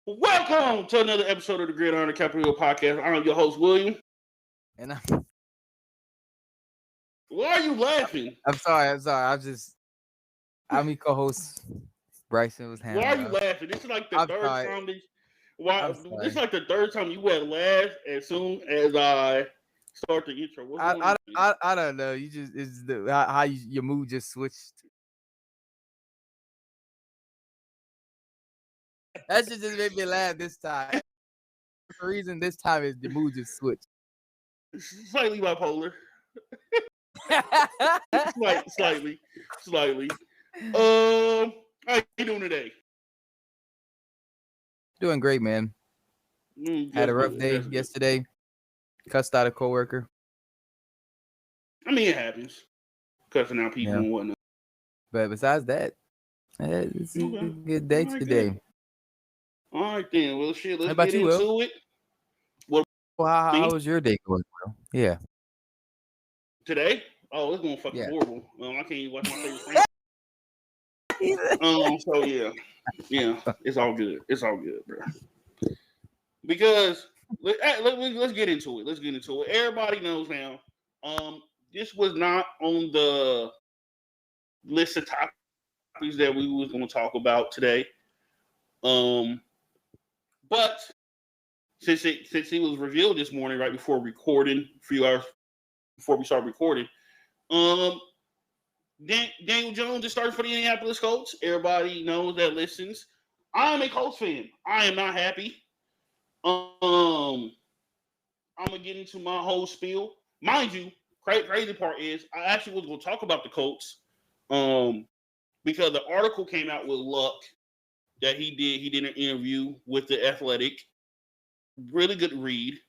Welcome to another episode of the Gridiron the Capital Podcast. I'm your host, William. And Why are you laughing? I'm sorry. I'm your co-host. Bryson was Why are you handling. laughing? This is like the I'm third sorry. time this. I'm This is sorry. like the third time you had laughed as soon as I start the intro. What's going on? I don't know. You just it's the how your mood just switched. That shit just made me laugh this time. The reason this time is the mood just switched. Slightly bipolar. Slightly. How you doing today? Doing great, man. Had a rough day yesterday. Cussed out a coworker. I mean, it happens. Cussing out people and whatnot. But besides that, it's a good day today. All right, then. Well, shit, let's get into Will? it. Well, how was your day going, Will? Yeah. Today? Oh, it's going fucking horrible. I can't even watch my favorite friend. So yeah, it's all good. It's all good, bro. Because let's get into it. Let's get into it. Everybody knows now. This was not on the list of topics that we was going to talk about today. But since it was revealed this morning, right before recording, a few hours before we started recording, Daniel Jones just started for the Indianapolis Colts. Everybody knows that listens. I am a Colts fan. I am not happy. I'm gonna get into my whole spiel. Mind you, crazy part is I actually was gonna talk about the Colts, because the article came out with Luck that he did. He did an interview with the Athletic. Really good read.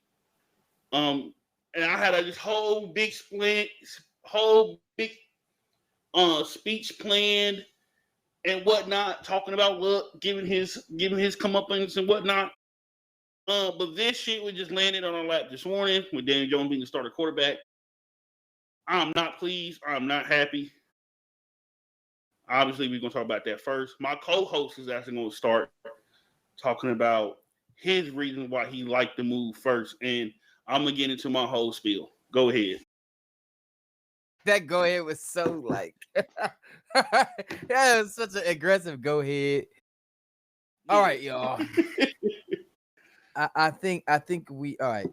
And I had this whole big speech planned and whatnot, talking about Luck, giving his comeuppance and whatnot. But this shit was just landed on our lap this morning with Daniel Jones being the starter quarterback. I'm not pleased. I'm not happy. Obviously, we're going to talk about that first. My co-host is actually going to start talking about his reasons why he liked the move first. And I'm going to get into my whole spiel. Go ahead. That go ahead was so like, yeah, it was such an aggressive go ahead. All right, y'all. I think we all right.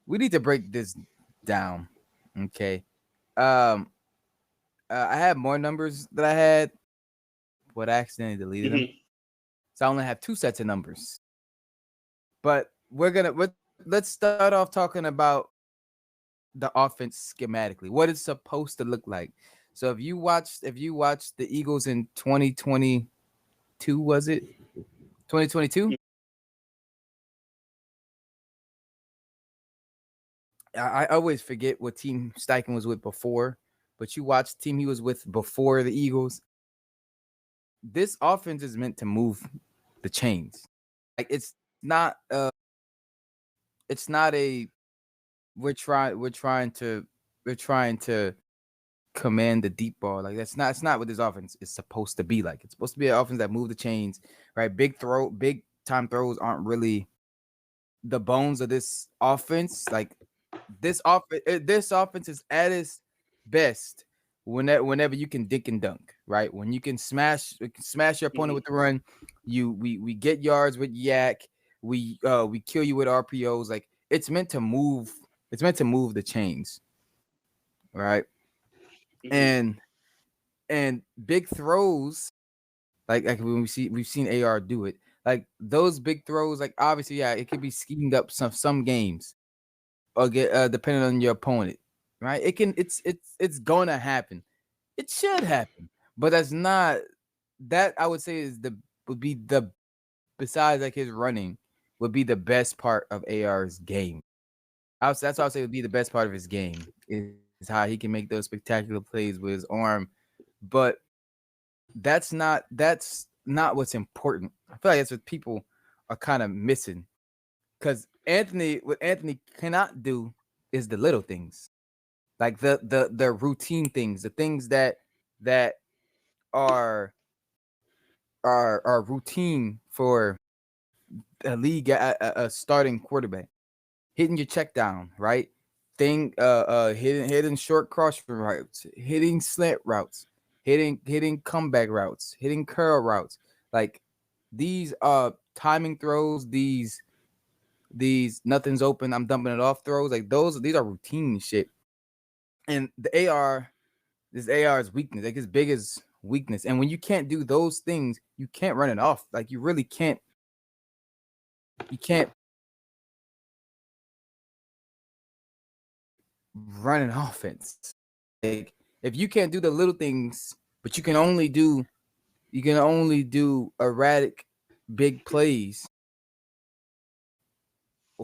We need to break this down. Okay. I had more numbers that I had, but I accidentally deleted them. So I only have 2 sets of numbers. But let's start off talking about the offense schematically, what it's supposed to look like. So if you watched the Eagles in 2022, was it 2022? I always forget what team Steichen was with before, but you watched the team he was with before the Eagles. This offense is meant to move the chains. Like it's not a we're trying to command the deep ball. Like it's not what this offense is supposed to be like. It's supposed to be an offense that move the chains, right? Big time throws aren't really the bones of this offense. Like this offense is at its best whenever you can dink and dunk, right? When you can smash your opponent with the run, we get yards with yak, we kill you with RPOs. Like it's meant to move the chains, right? And big throws, like when we've seen AR do it, like those big throws, like obviously, yeah, it could be schemed up some games or get depending on your opponent, right? It's gonna happen. It should happen, but that's not that I would say would be the besides like his running would be the best part of AR's game. That's what I would say would be the best part of his game is how he can make those spectacular plays with his arm, but that's not what's important. I feel like that's what people are kind of missing, because what Anthony cannot do is the little things, like the routine things, the things that are routine for league a starting quarterback, hitting your check down, right? Hitting short cross routes, hitting slant routes, hitting comeback routes, hitting curl routes. Like these timing throws, these nothing's open, I'm dumping it off throws. Like these are routine shit. And this AR's weakness, like his biggest weakness. And when you can't do those things, you can't run it off. Like you really can't. You can't run an offense. Like if you can't do the little things, but you can only do erratic big plays.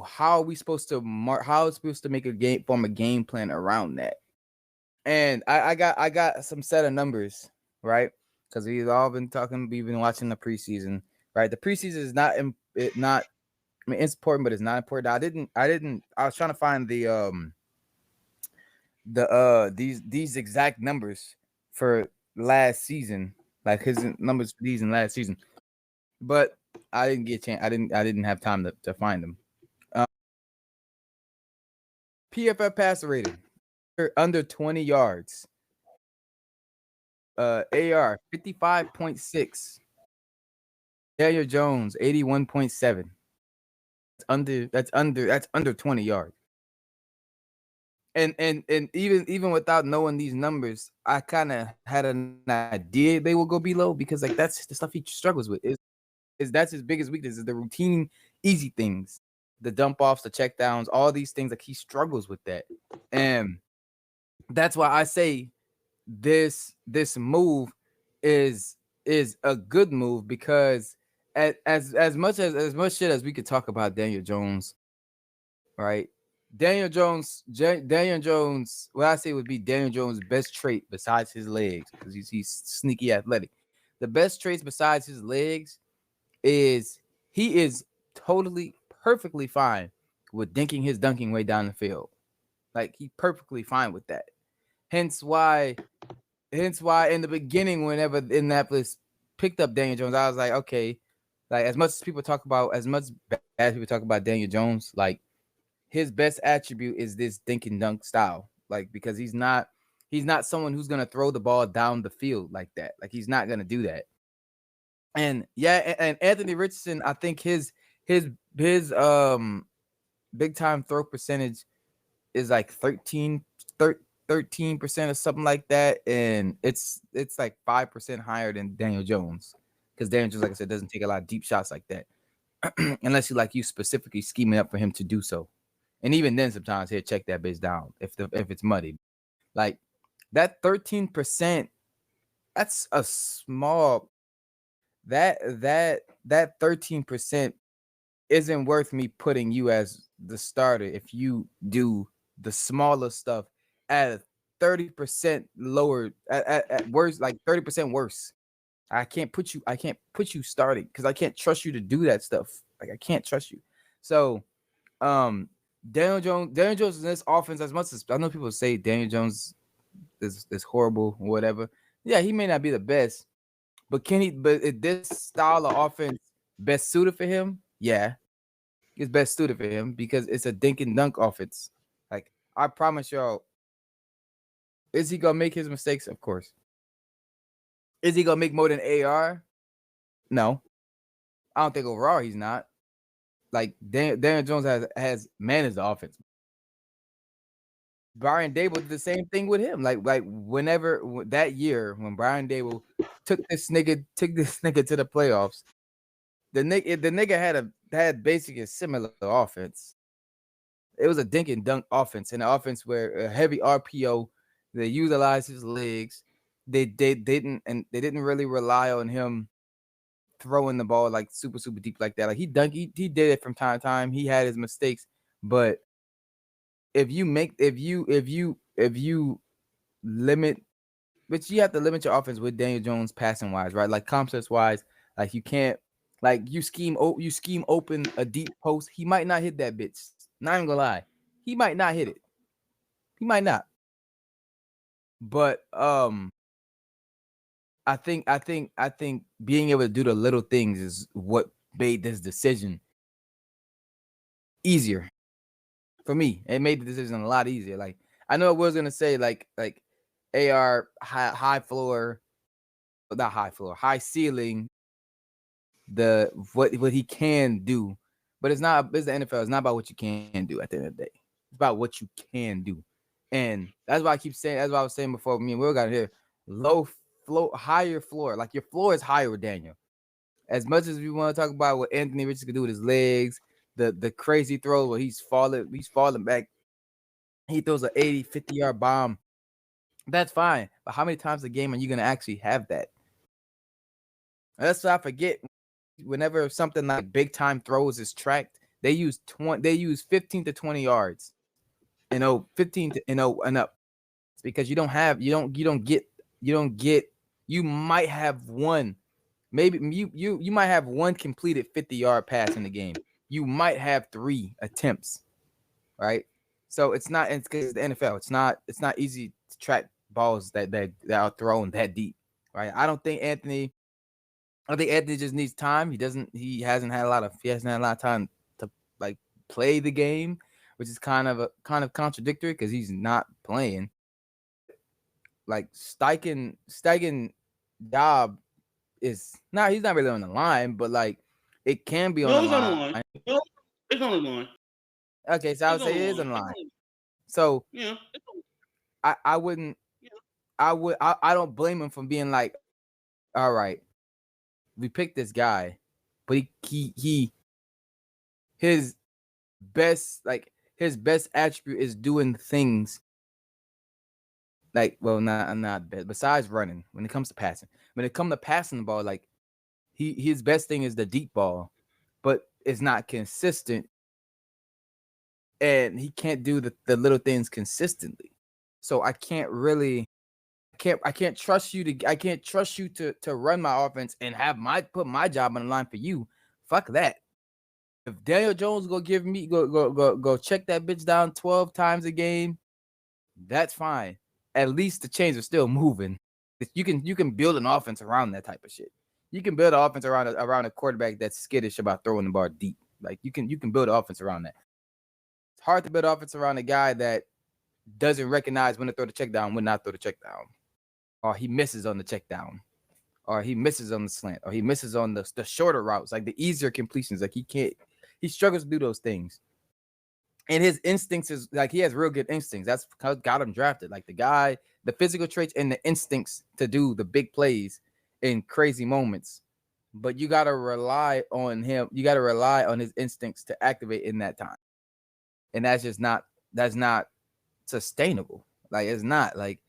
How are we supposed to how is supposed to make a game plan around that? And I got some set of numbers, right? Because we've all been we've been watching the preseason, right? The preseason is not I mean, it's important, but it's not important. I was trying to find these exact numbers for last season, like his numbers for these in last season, but I didn't get a chance. I didn't have time to find them. PFF passer rating under 20 yards. AR 55.6. Daniel Jones 81.7. That's under 20 yards. And even without knowing these numbers, I kind of had an idea they will go below, because like that's the stuff he struggles with. Is that's his biggest weakness, is the routine easy things, the dump offs, the check downs, all these things. Like he struggles with that. And that's why I say this move is a good move, because as much shit as we could talk about Daniel Jones, right? Daniel Jones, what I say would be Daniel Jones' best trait besides his legs, because he's sneaky athletic. The best traits besides his legs is he is totally perfectly fine with his dunking way down the field. Like he perfectly fine with that. Hence why in the beginning, whenever Indianapolis picked up Daniel Jones, I was like, okay, like as much people talk about Daniel Jones, like his best attribute is this dink and dunk style. Like, because he's not someone who's gonna throw the ball down the field like that. Like he's not gonna do that. And yeah, and Anthony Richardson, I think his big time throw percentage is like 13% or something like that, and it's like 5% higher than Daniel Jones, because Daniel Jones, like I said, doesn't take a lot of deep shots like that unless you specifically scheming up for him to do so. And even then, sometimes he'll check that bitch down if it's muddy. Like that 13%, that's a small. That 13% isn't worth me putting you as the starter if you do the smaller stuff at 30% lower, at worse, like 30% worse. I can't put you starting, because I can't trust you to do that stuff. Like I can't trust you. So Daniel Jones in this offense, as much as I know people say Daniel Jones is horrible or whatever. Yeah, he may not be the best, but is this style of offense best suited for him? Yeah, it's best suited for him, because it's a dink and dunk offense. Like I promise y'all, is he gonna make his mistakes? Of course. Is he gonna make more than AR? No, I don't think overall he's not. Like Daniel Jones has managed the offense. Brian Dable did the same thing with him. Like whenever that year when Brian Dable took this nigga to the playoffs, the nigga had basically a similar offense. It was a dink and dunk offense, and an offense where a heavy RPO, they utilized his legs. They didn't really rely on him throwing the ball like super deep like that. Like he did it from time to time. He had his mistakes, but if you limit, but you have to limit your offense with Daniel Jones passing wise, right? Like concepts wise, like you can't, like you scheme open a deep post. He might not hit that bitch. Not even gonna lie, he might not hit it. He might not. But I think being able to do the little things is what made this decision easier for me. It made the decision a lot easier. Like I know I was gonna say like AR high floor, not high floor, high ceiling. The what he can do, but it's not. It's the NFL. It's not about what you can do. At the end of the day, it's about what you can do, and that's why I keep saying. That's what I was saying before. Me and Will got here. Low floor, higher floor. Like your floor is higher with Daniel. As much as we want to talk about what Anthony Richardson can do with his legs, the crazy throw where he's falling back. He throws an 80, 50-yard bomb. That's fine. But how many times a game are you gonna actually have that? And that's what I forget. Whenever something like big time throws is tracked, they use 15 to 20 yards. 15 to and up. It's because you might have one. Maybe you might have one completed 50-yard pass in the game. You might have 3 attempts, right? So it's because the NFL. It's not easy to track balls that are thrown that deep, right? I think Anthony just needs time. He hasn't had a lot of time to like play the game, which is kind of contradictory because he's not playing. Like Steichen job is not. He's not really on the line, but like it can be on the line. No, it's on the line. Okay, so I would say it is on the line. So yeah, I wouldn't. I don't blame him for being like, all right, we picked this guy, but his best attribute is doing things like, well, not best, besides running. When it comes to passing the ball, like his best thing is the deep ball, but it's not consistent, and he can't do the little things consistently. So I can't trust you to run my offense and put my job on the line for you. Fuck that. If Daniel Jones go check that bitch down 12 times a game, that's fine. At least the chains are still moving. You can build an offense around that type of shit. You can build an offense around a quarterback that's skittish about throwing the ball deep. Like you can build an offense around that. It's hard to build an offense around a guy that doesn't recognize when to throw the check down, when not throw the check down, or he misses on the check down, or he misses on the slant, or he misses on the shorter routes, like the easier completions. Like he struggles to do those things. And his instincts is like he has real good instincts. That's got him drafted. Like the physical traits and the instincts to do the big plays in crazy moments. But you gotta rely on him. You gotta rely on his instincts to activate in that time. And that's not sustainable. Like it's not. Like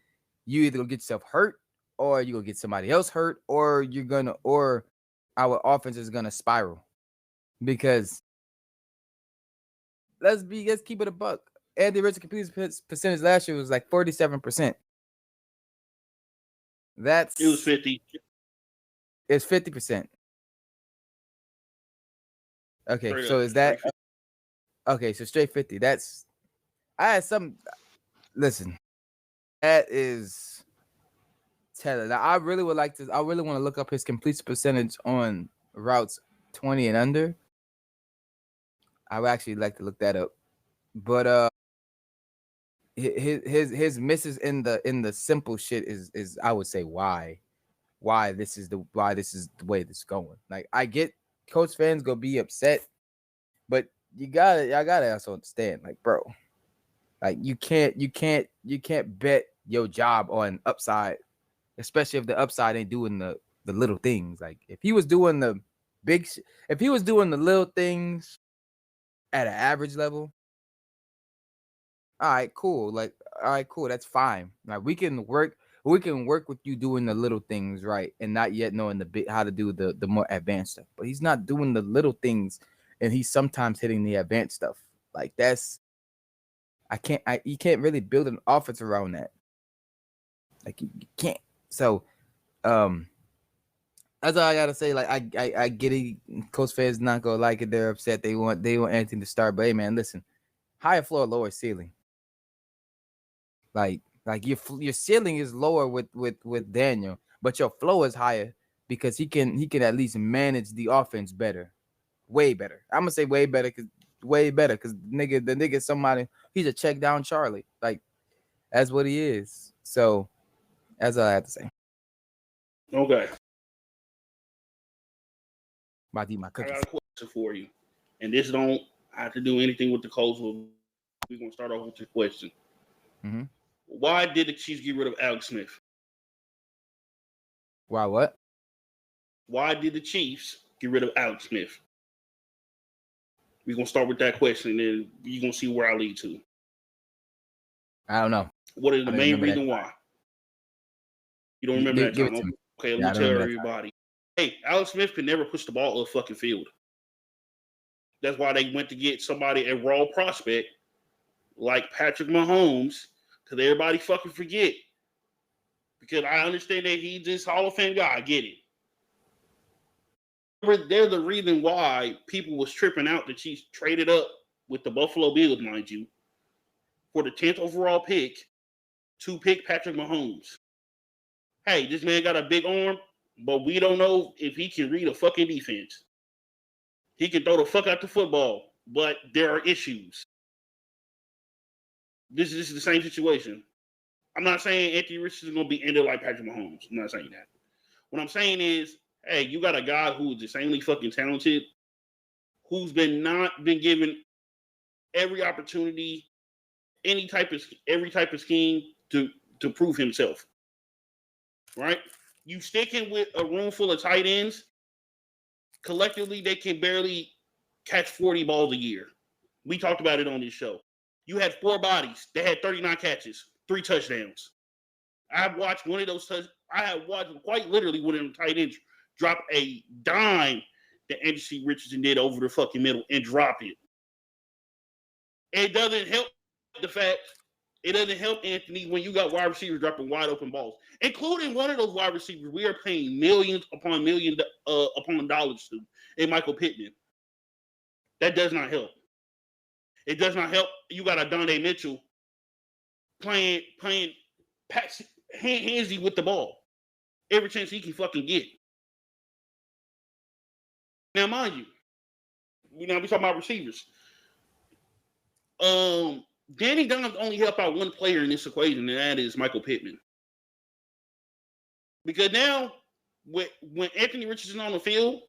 you either gonna get yourself hurt or you gonna get somebody else hurt, or our offense is gonna spiral. Because let's keep it a buck. Anthony Richardson completion percentage last year was like 47%. It was 50. It's 50%. Okay, so is that okay? So straight 50. Listen, that is telling. Now, I really want to look up his completion percentage on routes 20 and under. I would actually like to look that up, but his misses in the simple shit is I would say why this is the way this is going. Like I get Colts fans gonna be upset, but I gotta also understand, like, bro, like you can't bet your job on upside, especially if the upside ain't doing the little things. Like if he was doing the little things at an average level, all right, cool. That's fine. Like we can work with you doing the little things right, and not yet knowing how to do the more advanced stuff. But he's not doing the little things, and he's sometimes hitting the advanced stuff. Like you can't really build an offense around that. Like you can't. So, that's all I gotta say. Like I get it. Colts fans not gonna like it. They're upset. They want anything to start. But hey, man, listen. Higher floor, lower ceiling. Like your ceiling is lower with Daniel, but your floor is higher because he can at least manage the offense better. Way better. I'm gonna say way better because the nigga somebody, he's a check down Charlie. Like that's what he is. So that's all I have to say. Okay. About to eat my cookies. I got a question for you. And this don't have to do anything with the Colts. We're gonna start off with the question. Mm-hmm. Why did the Chiefs get rid of Alex Smith? Why what? Why did the Chiefs get rid of Alex Smith? We're gonna start with that question, and then you're gonna see where I lead to. I don't know. What is the main reason why? You don't remember that time? Okay, let me tell everybody. Hey, Alex Smith could never push the ball up fucking field. That's why they went to get somebody, a raw prospect like Patrick Mahomes, because everybody fucking forget. Because I understand that he's this Hall of Fame guy. I get it. They're the reason why people was tripping out the Chiefs traded up with the Buffalo Bills, mind you, for the 10th overall pick to pick Patrick Mahomes. Hey, this man got a big arm, but we don't know if he can read a fucking defense. He can throw the fuck out the football, but there are issues. This is the same situation. I'm not saying Anthony Richardson is going to be ended like Patrick Mahomes. I'm not saying that. What I'm saying is, hey, you got a guy who is insanely fucking talented, who's not been given every opportunity, every type of scheme to prove himself. Right? You sticking with a room full of tight ends, collectively they can barely catch 40 balls a year. We talked about it on this show. You had 4 bodies. They had 39 catches, 3 touchdowns. I've watched one of those I have watched quite literally one of them tight ends drop a dime that Anthony Richardson did over the fucking middle and drop it. It doesn't help the fact, it doesn't help Anthony when you got wide receivers dropping wide open balls, including one of those wide receivers we are paying millions upon dollars to, in Michael Pittman. That does not help. It does not help. You got a Donde Mitchell playing handsy with the ball every chance he can fucking get. Now, mind you, we talking about receivers. Danny Dimes only helped out one player in this equation, and that is Michael Pittman. Because now, when Anthony Richardson on the field,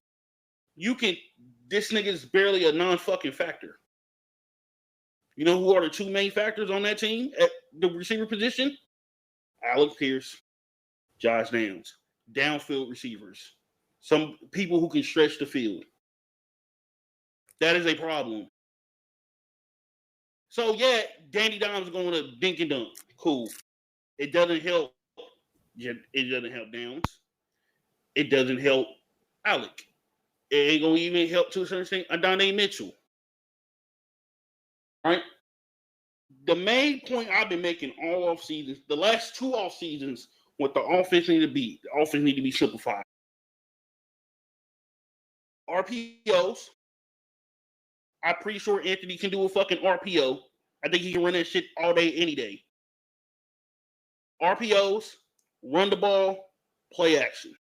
this nigga is barely a non-fucking factor. You know who are the 2 main factors on that team at the receiver position? Alec Pierce, Josh Downs. Downfield receivers. Some people who can stretch the field. That is a problem. So, yeah, Danny Dimes is going to dink and dunk. Cool. It doesn't help. It doesn't help Downs. It doesn't help Alec. It ain't going to even help, to a certain extent, Adonai Mitchell. Right? The main point I've been making all off seasons, the last 2 off seasons, what the offense need to be. The offense need to be simplified. RPOs. I'm pretty sure Anthony can do a fucking RPO. I think he can run that shit all day, any day. RPOs, run the ball, play action.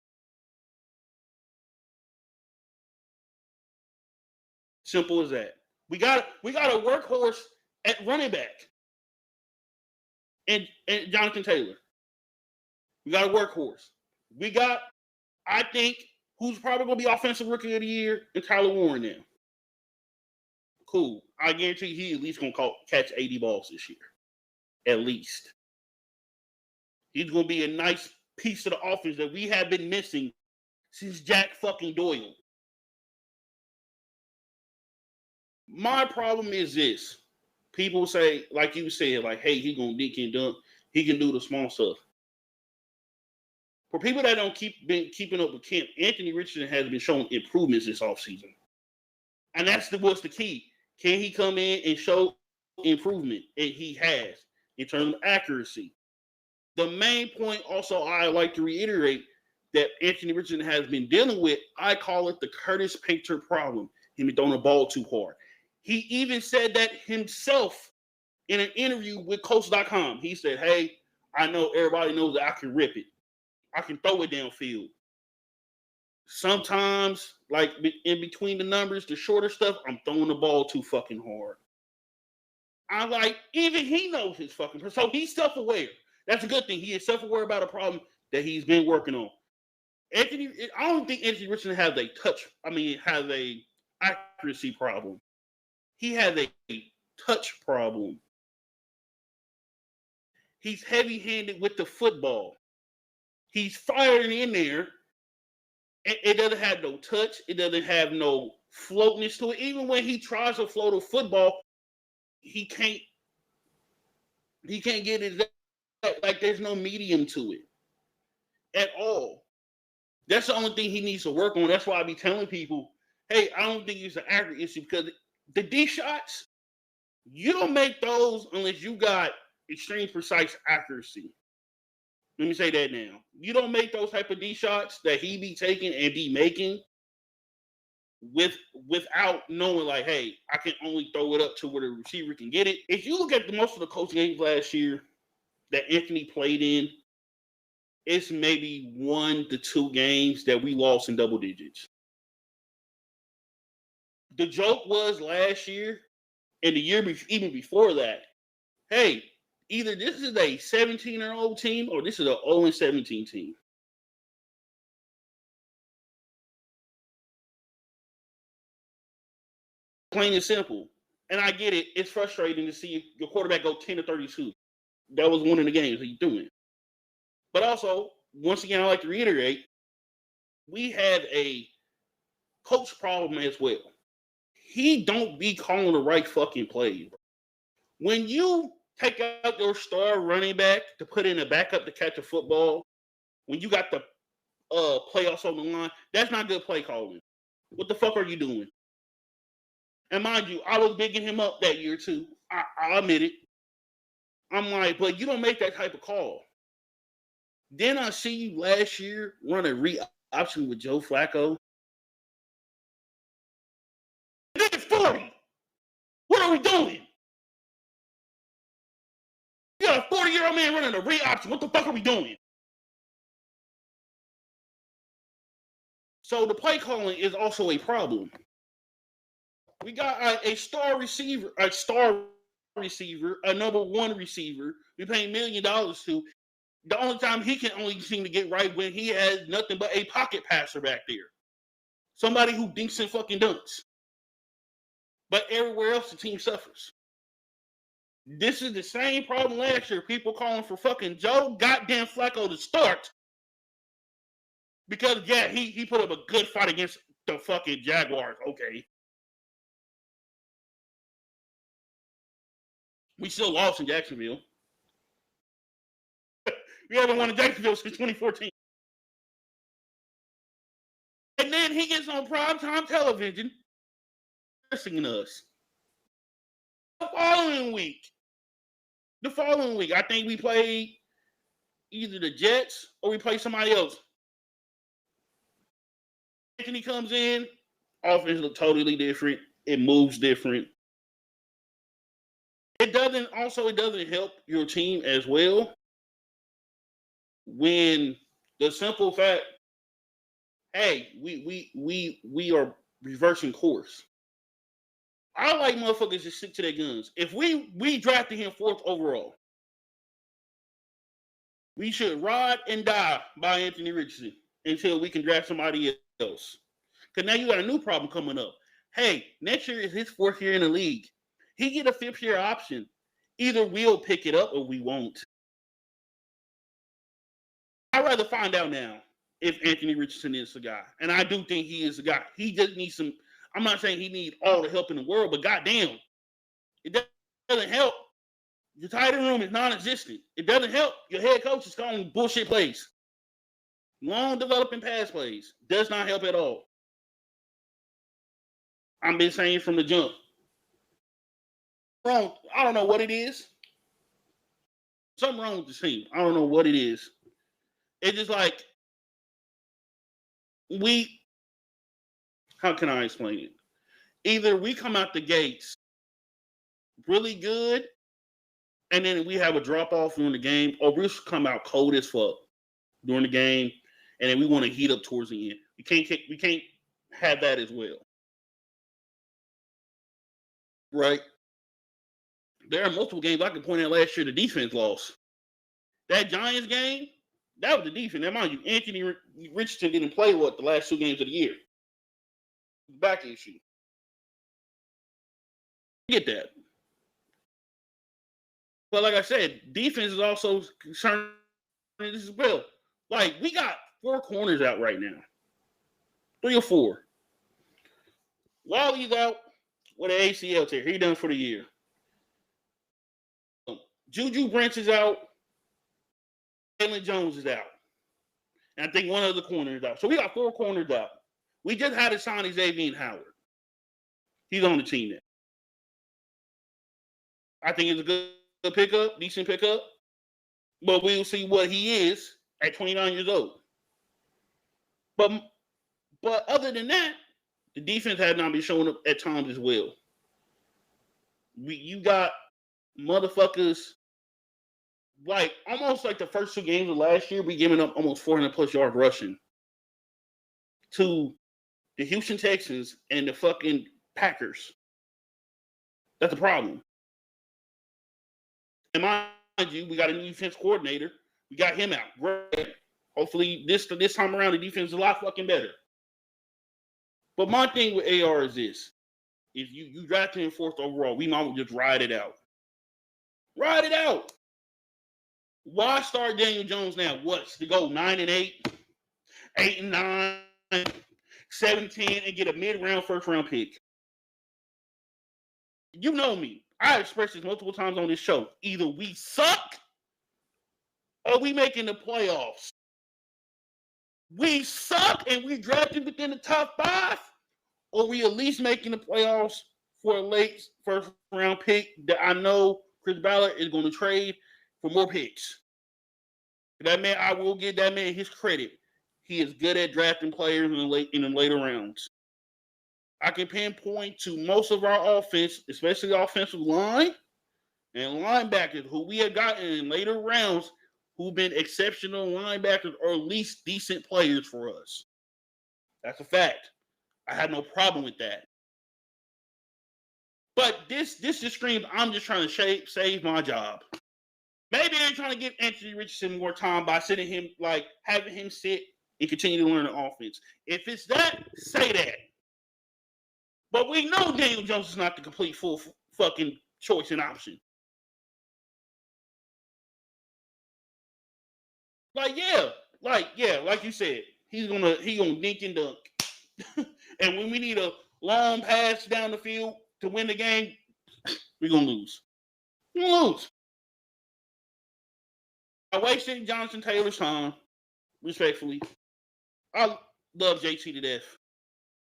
Simple as that. We got a workhorse at running back. And Jonathan Taylor. We got a workhorse. We got, I think, who's probably going to be offensive rookie of the year, and Tyler Warren now. Cool. I guarantee he at least going to catch 80 balls this year. At least. He's going to be a nice piece of the offense that we have been missing since Jack fucking Doyle. My problem is this. People say, like you said, like, hey, he going to dink and dunk. He can do the small stuff. For people that don't been keeping up with camp, Anthony Richardson has been showing improvements this offseason. And what's the key. Can he come in and show improvement? And he has, in terms of accuracy. The main point also I like to reiterate that Anthony Richardson has been dealing with, I call it the Curtis Painter problem. Him throwing the ball too hard. He even said that himself in an interview with Colts.com. He said, hey, I know everybody knows that I can rip it. I can throw it downfield. sometimes, like in between the numbers, the shorter stuff, I'm throwing the ball too fucking hard. I'm like, even he knows his fucking, so he's self-aware. That's a good thing. He is self-aware about a problem that he's been working on. I don't think Anthony Richardson has a accuracy problem. He has a touch problem. He's heavy-handed with the football. He's firing in there. It doesn't have no touch. It doesn't have no floatness to it. Even when he tries to float a football, he can't get it. Like there's no medium to it at all. That's the only thing he needs to work on. That's why I be telling people, hey, I don't think it's an accurate issue because the D shots, you don't make those unless you got extreme precise accuracy. Let me say that now. You don't make those type of D shots that he be taking and be making without knowing, like, hey, I can only throw it up to where the receiver can get it. If you look at most of the Colts games last year that Anthony played in, it's maybe 1 to 2 games that we lost in double digits. The joke was last year and the year even before that, hey, either this is a 17-year-old team or this is an 0-17 team. Plain and simple. And I get it. It's frustrating to see your quarterback go 10 to 32. That was one of the games he's doing. But also, once again, I like to reiterate, we have a coach problem as well. He don't be calling the right fucking plays. When you take out your star running back to put in a backup to catch a football, when you got the playoffs on the line, that's not good play calling. What the fuck are you doing? And mind you, I was bigging him up that year too. I admit it. I'm like, but you don't make that type of call. Then I see you last year run a re-option with Joe Flacco. It's 40. What are we doing? You got a 40-year-old man running a re-option. What the fuck are we doing? So the play calling is also a problem. We got a star receiver, a number one receiver. We paying $1 million to. The only time he can only seem to get right when he has nothing but a pocket passer back there. Somebody who dinks and fucking dunks. But everywhere else, the team suffers. This is the same problem last year. People calling for fucking Joe goddamn Flacco to start. Because, yeah, he put up a good fight against the fucking Jaguars. Okay. We still lost in Jacksonville. We haven't won in Jacksonville since 2014. And then he gets on primetime television cursing us. The following week, I think we played either the Jets or we played somebody else. Anthony comes in, offense looks totally different. It moves different. It doesn't help your team as well when the simple fact, hey, we are reversing course. I like motherfuckers to stick to their guns. If we drafted him 4th overall, we should ride and die by Anthony Richardson until we can draft somebody else. Because now you got a new problem coming up. Hey, next year is his 4th year in the league. He get a 5th-year option. Either we'll pick it up or we won't. I'd rather find out now if Anthony Richardson is the guy. And I do think he is the guy. He just needs some. I'm not saying he needs all the help in the world, but goddamn, it doesn't help. Your tight end room is non-existent. It doesn't help. Your head coach is calling bullshit plays. Long developing pass plays. Does not help at all. I've been saying from the jump. Wrong. I don't know what it is. Something wrong with the team. I don't know what it is. It's just like how can I explain it? Either we come out the gates really good and then we have a drop off during the game, or we come out cold as fuck during the game and then we want to heat up towards the end. We can't have that as well. Right? There are multiple games I can point out last year the defense lost. That Giants game, that was the defense. Now, mind you, Anthony Richardson didn't play the last 2 games of the year. Back issue. Get that. But like I said, defense is also concerned as well. Like, we got 4 corners out right now. 3 or 4. Wally's out with an ACL tear. He done for the year. Juju Brents is out. Jalen Jones is out. And I think one other corner is out. So we got 4 corners out. We just had to sign Xavier Howard. He's on the team now. I think it's a good pickup, decent pickup. But we'll see what he is at 29 years old. But other than that, the defense has not been showing up at times as well. You got motherfuckers like almost like the first 2 games of last year, we giving up almost 400 plus yards rushing to the Houston Texans and the fucking Packers. That's a problem. And mind you, we got a new defense coordinator. We got him out. Great. Hopefully this time around the defense is a lot fucking better. But my thing with AR is this. If you drafted him 4th overall, we might just ride it out. Ride it out. Why start Daniel Jones now? What's to go 9-8, 8-9, 7-10, and get a mid-round first-round pick? You know me. I expressed this multiple times on this show. Either we suck or we making the playoffs. We suck and we drafted within the top 5, or we at least making the playoffs for a late first-round pick that I know Chris Ballard is going to trade for more picks. That man, I will give that man his credit. He is good at drafting players in the later rounds. I can pinpoint to most of our offense, especially the offensive line and linebackers who we have gotten in later rounds who've been exceptional linebackers or at least decent players for us. That's a fact. I have no problem with that. But this just screams, I'm just trying to save my job. Maybe they're trying to give Anthony Richardson more time by sitting him, like having him sit and continue to learn the offense. If it's that, say that. But we know Daniel Jones is not the complete full fucking choice and option. Like you said, he's gonna dink and dunk. And when we need a long pass down the field to win the game, we're gonna lose. We're gonna lose. I wasted Jonathan Taylor's time, respectfully. I love JT to death.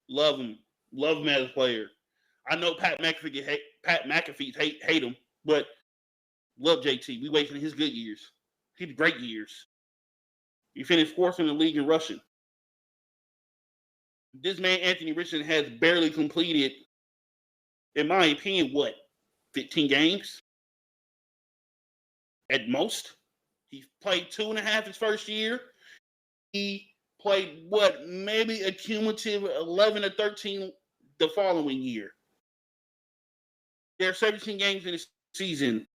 Love him. Love him as a player. I know Pat McAfee hate him, but love JT. We wasting his good years. He had great years. He finished 4th in the league in rushing. This man, Anthony Richardson, has barely completed, in my opinion, 15 games? At most. He played 2.5 his first year. He played, maybe a cumulative 11 or 13 the following year. There are 17 games in the season.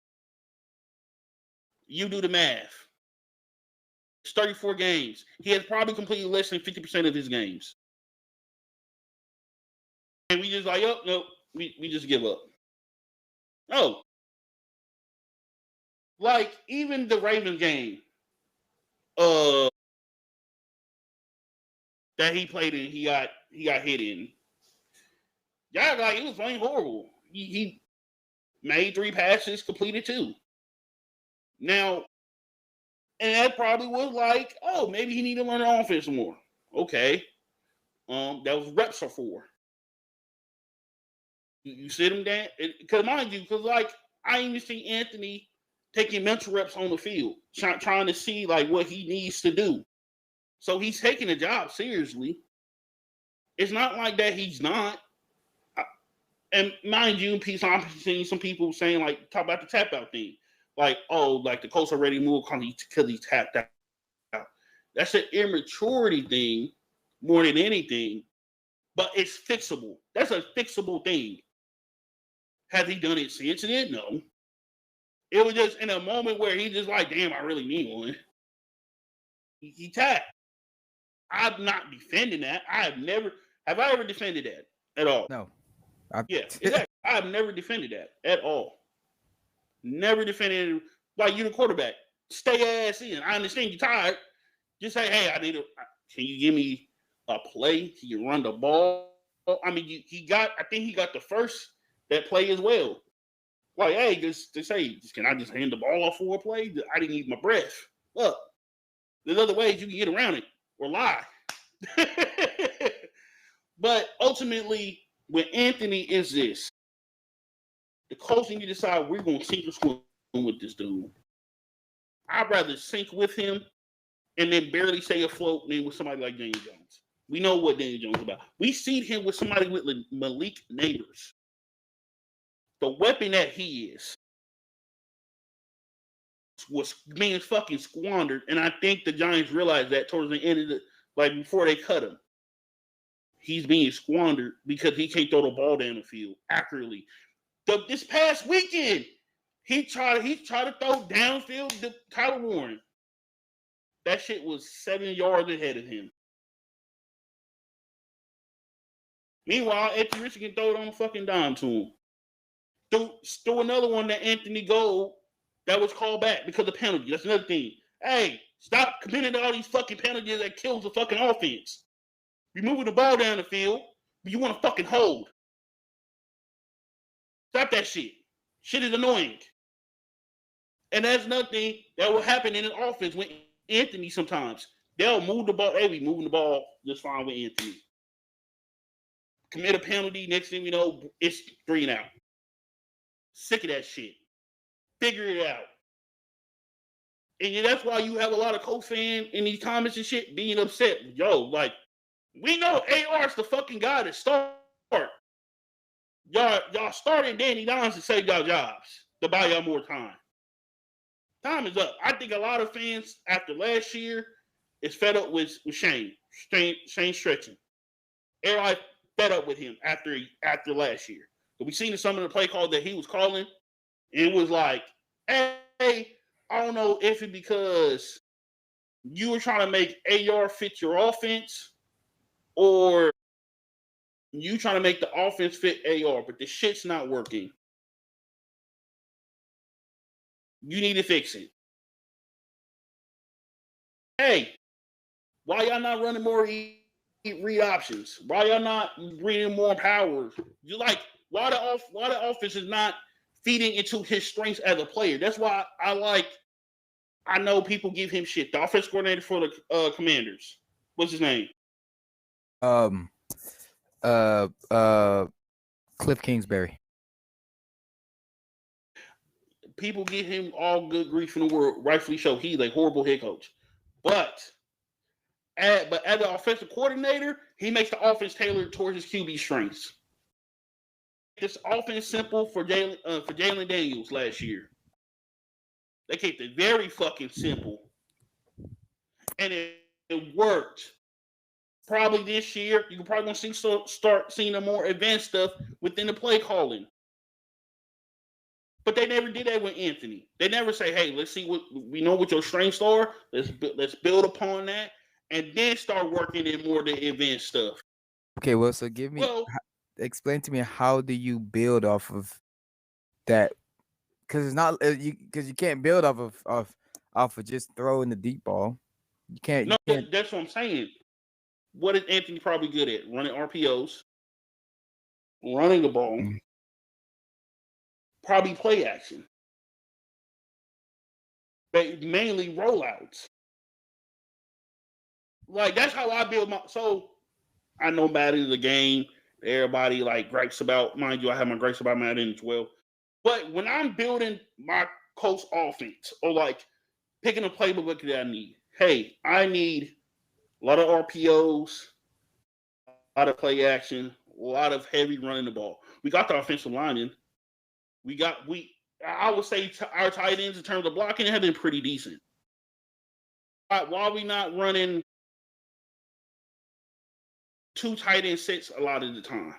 You do the math. It's 34 games. He has probably completed less than 50% of his games. And we just we just give up. Oh. Like, even the Ravens game that he played in, he got hit in. Yeah, like, it was playing horrible. He made 3 passes, completed 2. Now, and that probably was like, oh, maybe he need to learn the offense more. Okay. That was reps are for. You sit him down. Because mind you, like, I even see Anthony taking mental reps on the field, trying to see, like, what he needs to do. So he's taking the job seriously. It's not like that he's not. And mind you, I'm seeing some people saying, like, talk about the tap out thing. Like, oh, like, the Colts already moved because he tapped out. That's an immaturity thing more than anything. But it's fixable. That's a fixable thing. Has he done it since then? No. It was just in a moment where he just like, damn, I really need one. He tapped. I'm not defending that. Have I ever defended that at all? No. Yeah, exactly. I've never defended that at all. Never defended it. Like, you the quarterback. Stay ass in. I understand you're tired. Just say, hey, can you give me a play? Can you run the ball? I mean, I think he got the first that play as well. Like, hey, just say, can I just hand the ball off for a play? I didn't need my breath. Look, there's other ways you can get around it or lie. But ultimately, when Anthony is this, the Colts need to decide we're going to sink or swim with this dude. I'd rather sink with him and then barely stay afloat than with somebody like Daniel Jones. We know what Daniel Jones is about. We see him with somebody with Malik Neighbors. The weapon that he is was being fucking squandered, and I think the Giants realized that towards the end of before they cut him. He's being squandered because he can't throw the ball down the field accurately. This past weekend, he tried to throw downfield to Tyler Warren. That shit was 7 yards ahead of him. Meanwhile, Anthony Richardson can throw it on a fucking dime to him. Threw another one to Anthony Gold that was called back because of penalty. That's another thing. Hey, stop committing all these fucking penalties that kills the fucking offense. You're moving the ball down the field, but you want to fucking hold. Stop that shit. Shit is annoying. And that's nothing that will happen in an offense with Anthony sometimes. They'll move the ball. They'll be moving the ball just fine with Anthony. Commit a penalty. Next thing you know, it's 3 and out. Sick of that shit. Figure it out. And that's why you have a lot of Colts fans in these comments and shit being upset. Yo, like, we know AR's the fucking guy to start. Y'all started Danny Dimes to save y'all jobs, to buy y'all more time. Time is up. I think a lot of fans after last year is fed up with Shane stretching. Everybody fed up with him after last year. But we seen some of the play calls that he was calling, and it was like, hey, I don't know if it's because you were trying to make AR fit your offense or you trying to make the offense fit AR, but the shit's not working. You need to fix it. Hey, why y'all not running more read options? Why y'all not reading more powers? Why the offense is not feeding into his strengths as a player? That's why I know people give him shit. The offense coordinator for the Commanders. What's his name? Cliff Kingsbury. People give him all good grief in the world, rightfully so. He's a horrible head coach. But as an offensive coordinator, he makes the offense tailored towards his QB strengths. This offense simple for Jalen Daniels last year. They kept it very fucking simple. And it worked. Probably this year, you're probably going to start seeing the more advanced stuff within the play calling. But they never did that with Anthony. They never say, hey, let's see what we know what your strengths are. Let's build upon that and then start working in more of the advanced stuff. Okay, well, so explain to me, how do you build off of that? Because it's not because you can't build off of just throwing the deep ball. You can't. That's what I'm saying. What is Anthony probably good at? Running RPOs, running the ball, probably play action, but mainly rollouts. Like, that's how I build my. So I know Madden is a game everybody gripes about. Mind you, I have my gripes about Madden as well. But when I'm building my Colts offense or picking a playbook that I need, hey, I need a lot of RPOs, a lot of play action, a lot of heavy running the ball. We got the offensive lineman. I would say our tight ends in terms of blocking have been pretty decent. Why are we not running 2 tight end sets a lot of the time?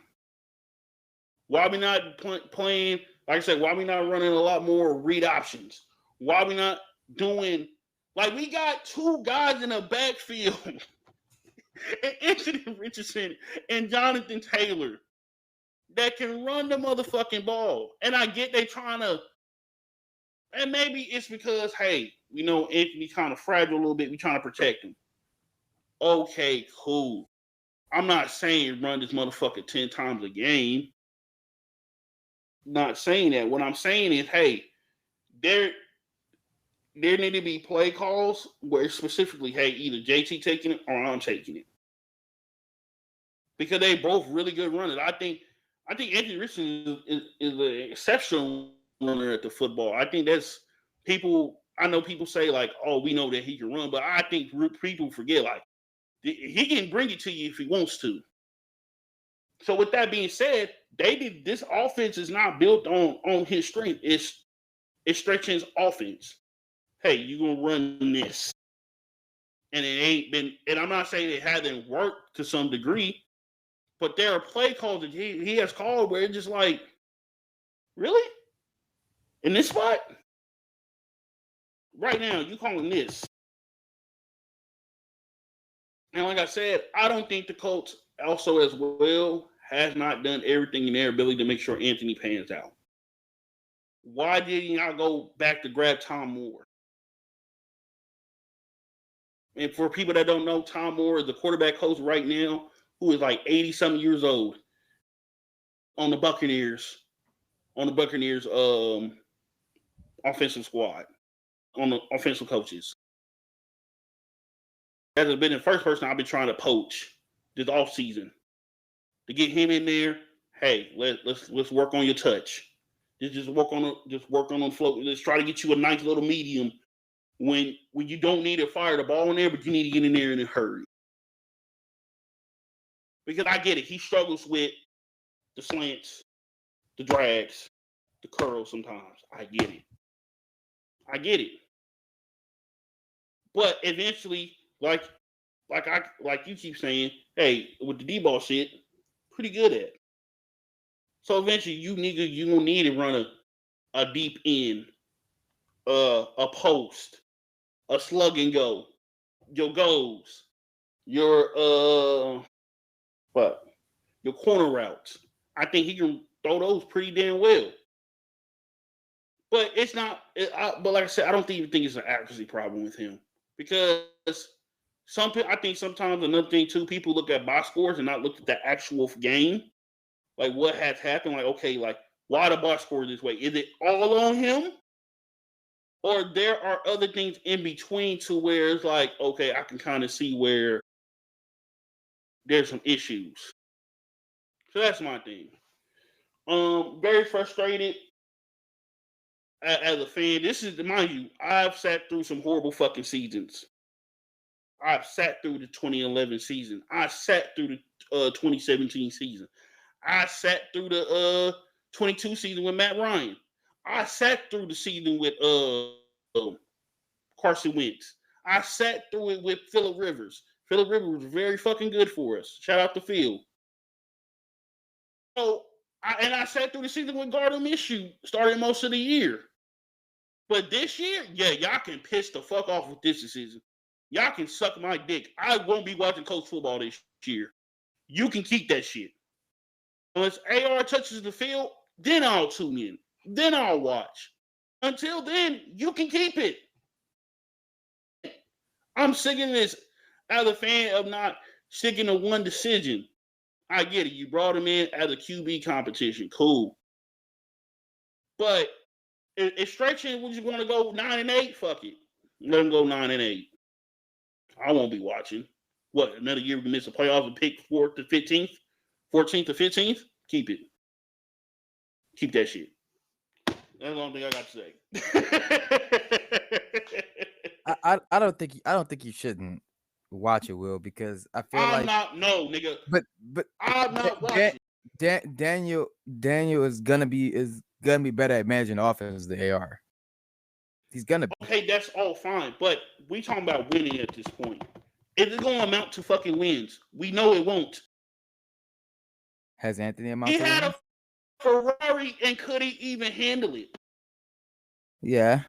Why we not playing, like I said, why we not running a lot more read options? Why we not doing, like we got 2 guys in the backfield, Anthony Richardson and Jonathan Taylor, that can run the motherfucking ball. And I get they trying to, and maybe it's because, hey, we know Anthony's kind of fragile a little bit. We trying to protect him. Okay, cool. I'm not saying run this motherfucker 10 times a game. Not saying that. What I'm saying is, hey, there need to be play calls where specifically, hey, either JT taking it or I'm taking it. Because they both really good runners. I think Anthony Richardson is an exceptional runner at the football. I think that's people. I know people say like, "Oh, we know that he can run," but I think people forget like he can bring it to you if he wants to. So with that being said, this offense is not built on his strength. It's stretching his offense. Hey, you gonna run this, and it ain't been. And I'm not saying it hasn't worked to some degree. But there are play calls that he has called where it's just like, really? In this spot? Right now, you calling this. And like I said, I don't think the Colts also as well has not done everything in their ability to make sure Anthony pans out. Why didn't y'all go back to grab Tom Moore? And for people that don't know, Tom Moore is the quarterback coach right now, who is like 80-something years old on the Buccaneers offensive squad, on the offensive coaches. That has been the first person I've been trying to poach this offseason. To get him in there, hey, let's work on your touch. Just work on the float. Let's try to get you a nice little medium when you don't need to fire the ball in there, but you need to get in there in a hurry. Because I get it. He struggles with the slants, the drags, the curls sometimes. I get it. But eventually, like you keep saying, hey, with the D-ball shit, pretty good at it. So eventually you gonna need to run a deep end, a post, a slug and go, your goals, your your corner routes. I think he can throw those pretty damn well. But it's not. But like I said, I don't even think it's an accuracy problem with him, because I think sometimes another thing too, people look at box scores and not look at the actual game, like what has happened. Like, okay, like why the box score this way? Is it all on him, or there are other things in between to where it's like, okay, I can kind of see where there's some issues. So that's my thing. Very frustrated as a fan. This is, mind you, I've sat through some horrible fucking seasons. I've sat through the 2011 season. I sat through the 2017 season. I sat through the 22 season with Matt Ryan. I sat through the season with Carson Wentz. I sat through it with Phillip Rivers. Phillip Rivers was very fucking good for us. Shout out to Phil. So, I sat through the season with Gardner Minshew starting most of the year. But this year, yeah, y'all can piss the fuck off with this decision. Y'all can suck my dick. I won't be watching Colts football this year. You can keep that shit. Unless AR touches the field, then I'll tune in. Then I'll watch. Until then, you can keep it. I'm sick of this as a fan of not sticking to one decision. I get it. You brought him in as a QB competition. Cool. But if stretching, would you want to go 9-8? Fuck it. Let him go 9-8. I won't be watching. What, another year we can miss a playoff and pick 4th to 15th? 14th to 15th? Keep it. Keep that shit. That's the only thing I got to say. I don't think you shouldn't watch it, Will, because I feel I'm not, no, nigga. But I'm not watching. Daniel is gonna be better at managing offense than AR. He's gonna be. Okay, that's all fine, but we talking about winning at this point. Is it gonna amount to fucking wins? We know it won't. Has Anthony He amounted to had one? a Ferrari and couldn't even handle it. Yeah.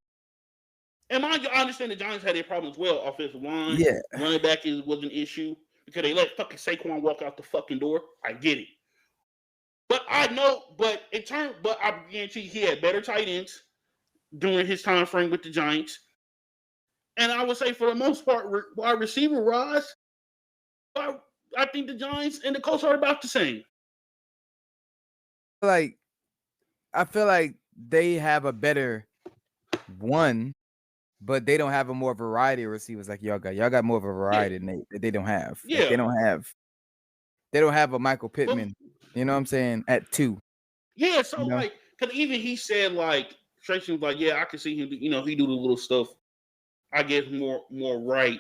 And mind you, I understand the Giants had their problems as well. Offensive line, Yeah. running back was an issue because they let fucking Saquon walk out the fucking door. I get it. But I guarantee he had better tight ends during his time frame with the Giants. And I would say for the most part, wide receiver wise, I think the Giants and the Colts are about the same. Like, I feel like they have a better one, but they don't have a more variety of receivers like y'all got. Y'all got more of a variety than they don't have. Like, Yeah. they don't have a Michael But, Pittman. You know what I'm saying? At 2. yeah, so You know? like, because even he said like, Tracy was like, yeah, I can see him. You know, he do the little stuff. I get more right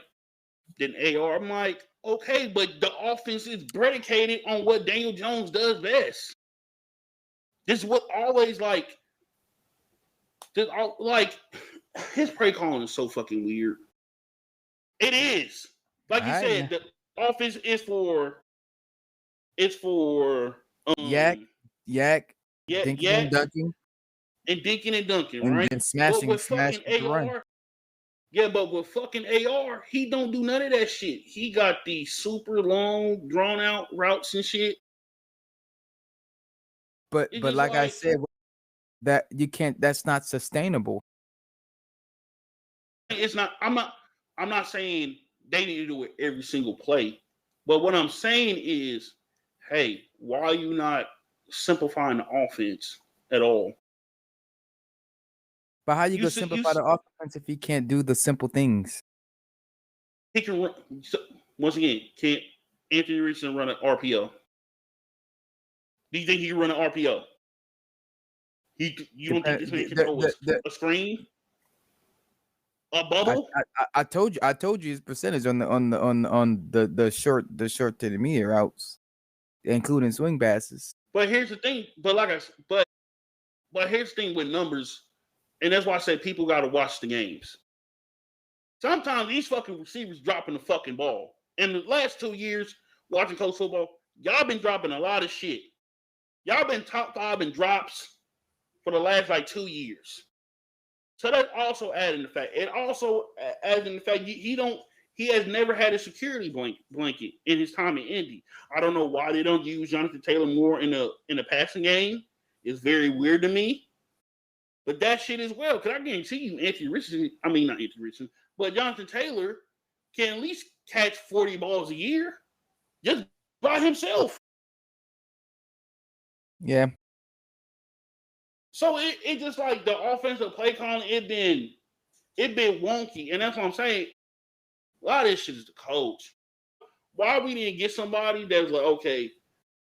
than AR. I'm like, okay, but the offense is predicated on what Daniel Jones does best. This is what always like his play calling is so fucking weird. It is. Like you said, the offense is for Yak, Dinking and Dunking. And Dinking and Dunking, and right? then smashing with fucking the run. AR, yeah, but with fucking AR, he don't do none of that shit. He got these super long, drawn out routes and shit. But like I said, that you can't. That's not sustainable. It's not. I'm not saying they need to do it every single play. But what I'm saying is, hey, why are you not simplifying the offense at all? But how you gonna simplify the offense if he can't do the simple things? He can run. Once again, can Anthony Richardson run an RPO? Do you think he can run an RPO? You don't think this man can throw a screen? A bubble? I told you his percentage on the short to the medium routes, including swing passes. But here's the thing. But here's the thing with numbers, and that's why I say people got to watch the games. Sometimes these fucking receivers dropping the fucking ball. In the last 2 years watching college football, y'all been dropping a lot of shit. Y'all been top 5 in drops for the last like 2 years. So that's also adding the fact. It also adds in the fact he has never had a security blanket in his time in Indy. I don't know why they don't use Jonathan Taylor more in the passing game. It's very weird to me. But that shit as well, because I guarantee you, not Anthony Richardson, but Jonathan Taylor can at least catch 40 balls a year just by himself. Yeah. So it just like the offensive play calling, it been wonky. And that's what I'm saying. A lot of this shit is the coach. Why we didn't get somebody that's like, okay,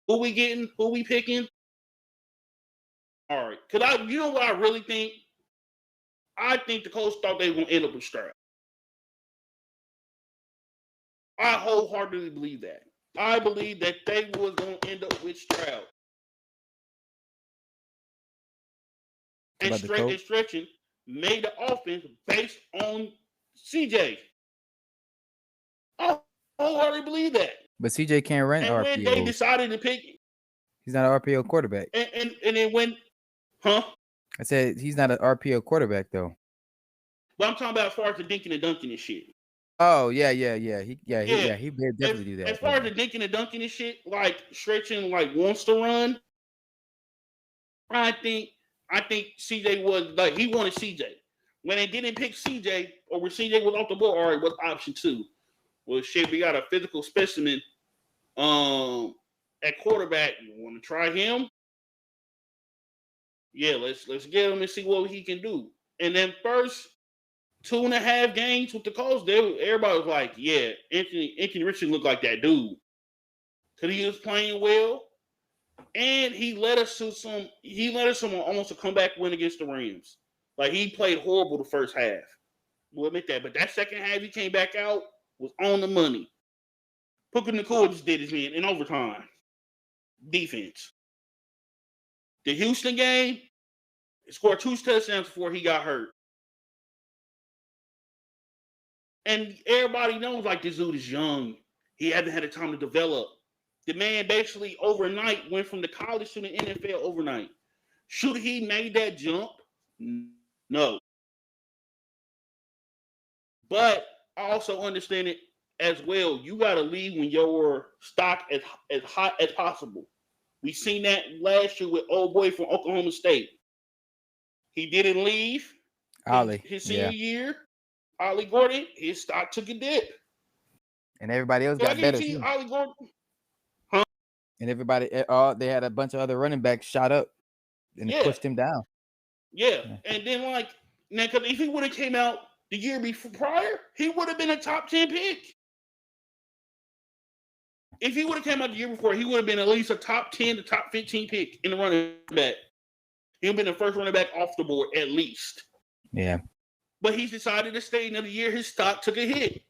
who we getting? Who we picking? All right. Because you know what I really think? I think the coach thought they were going to end up with Stroud. I wholeheartedly believe that. I believe that they was going to end up with Stroud. And stretching made the offense based on CJ. I wholeheartedly believe that. But CJ can't run RPO. When they decided to pick, he's not an RPO quarterback. And then when, huh? I said he's not an RPO quarterback though. But I'm talking about as far as the dinking and dunking and shit. Oh yeah. He definitely do that. As far as the dinking and dunking and shit, like stretching, like wants to run. I think CJ was like he wanted CJ. When they didn't pick CJ, or when CJ was off the board, all right, what's option 2? Well, shit, we got a physical specimen at quarterback. You want to try him? Yeah, let's get him and see what he can do. And then first 2.5 games with the Colts, everybody was like, yeah, Anthony Richardson looked like that dude. Because he was playing well. And he led us to almost a comeback win against the Rams. Like, he played horrible the first half. We'll admit that. But that second half, he came back out, was on the money. Puka Nacua just did his man in overtime. Defense. The Houston game, he scored 2 touchdowns before he got hurt. And everybody knows, like, this dude is young. He hasn't had a time to develop. The man basically overnight went from the college to the NFL overnight. Should he made that jump? No. But I also understand it as well. You got to leave when your stock as hot as possible. We seen that last year with old boy from Oklahoma State. He didn't leave his senior year. Ollie Gordon, his stock took a dip. And everybody else got better too. Ollie Gordon, and everybody, they had a bunch of other running backs shot up and it pushed him down. Yeah. And then now, because if he would have came out the year before prior, he would have been a top 10 pick. If he would have came out the year before, he would have been at least a top 10 to top 15 pick in the running back. He would have been the first running back off the board at least. Yeah. But he decided to stay another year. His stock took a hit.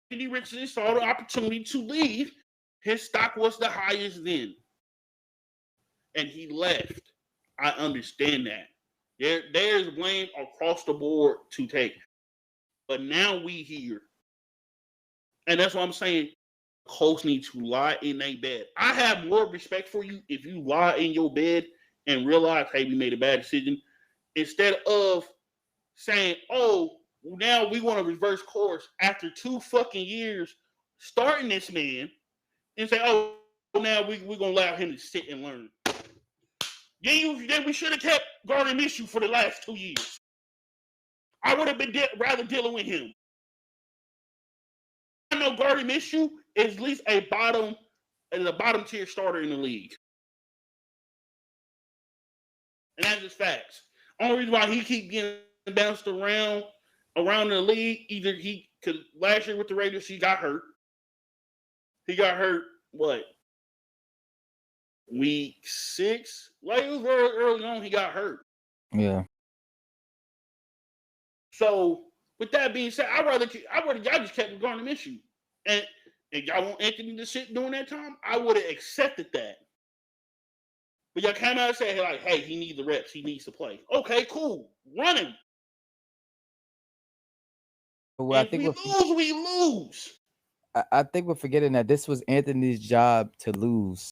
Anthony Richardson saw the opportunity to leave. His stock was the highest then. And he left. I understand that. There's blame across the board to take. But now we here. And that's what I'm saying. Colts need to lie in their bed. I have more respect for you if you lie in your bed and realize, hey, we made a bad decision. Instead of saying, oh, now we want to reverse course after 2 fucking years starting this man and say, oh, now we're going to allow him to sit and learn. Then we should have kept Gardner Minshew for the last 2 years. I would have been rather dealing with him. I know Gardner Minshew is at least a bottom tier starter in the league. And that's just facts. Only reason why he keep getting bounced around the league, either because last year with the Raiders, he got hurt. He got hurt, what? Week 6? Like, it was very early on, he got hurt. Yeah. So, with that being said, I'd rather y'all just kept Gardner Minshew. And y'all want Anthony to sit during that time, I would have accepted that. But y'all came out and said, like, hey, he needs the reps. He needs to play. Okay, cool. Run him. Well, we lose. I think we're forgetting that this was Anthony's job to lose.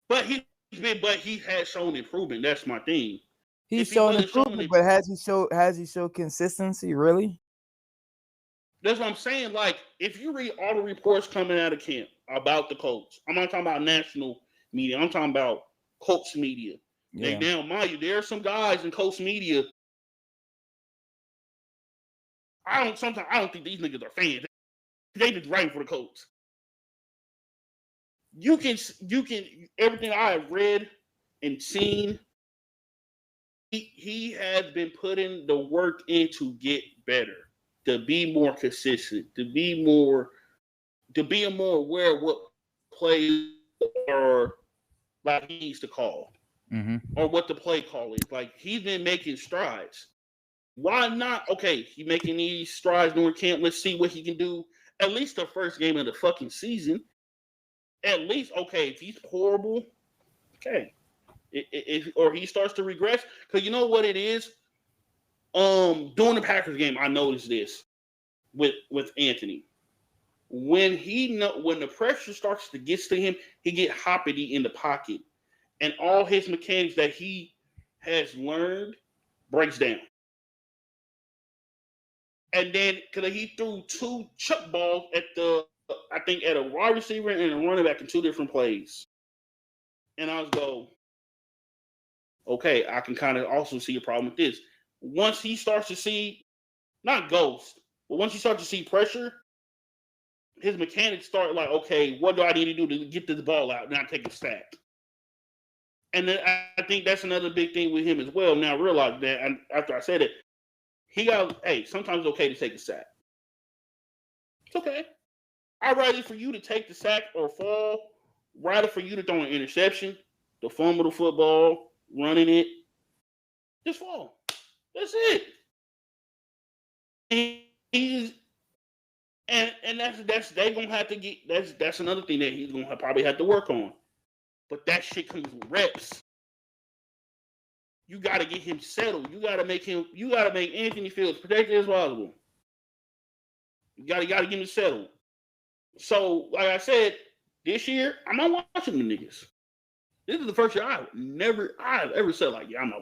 But he has shown improvement. That's my thing. He's shown improvement, but has he showed consistency, really? That's what I'm saying. Like, if you read all the reports coming out of camp about the Colts, I'm not talking about national media. I'm talking about Colts media. Yeah. Now, mind you, there are some guys in Colts media. I don't think these niggas are fans. They just writing for the Colts. You can everything I have read and seen. He has been putting the work in to get better, to be more consistent, to be more aware of what plays or like he needs to call, or what the play call is. Like, he's been making strides. Why not? Okay, he's making these strides during camp. Let's see what he can do. At least the first game of the fucking season. At least, okay, if he's horrible, okay. Or he starts to regress. Because you know what it is? During the Packers game, I noticed this with Anthony. When the pressure starts to get to him, he get hoppity in the pocket. And all his mechanics that he has learned breaks down. And then, because he threw 2 chuck balls at a wide receiver and a running back in 2 different plays. And I was okay, I can kind of also see a problem with this. Once he starts to see, not ghost, but once he starts to see pressure, his mechanics start like, okay, what do I need to do to get this ball out and not take a sack? And then I think that's another big thing with him as well. Now I realize that after I said it, sometimes it's okay to take a sack. It's okay. I'd rather for you to take the sack or fall, rather for you to throw an interception, to fumble the football, running it, just fall. That's it. And that's they gonna have to get. That's another thing that he's gonna probably have to work on. But that shit comes with reps. You got to get him settled. You got to make Anthony feel as protected as possible. You got to get him settled. So, like I said, this year I'm not watching the niggas. This is the first year I've ever said like, yeah, I'm not.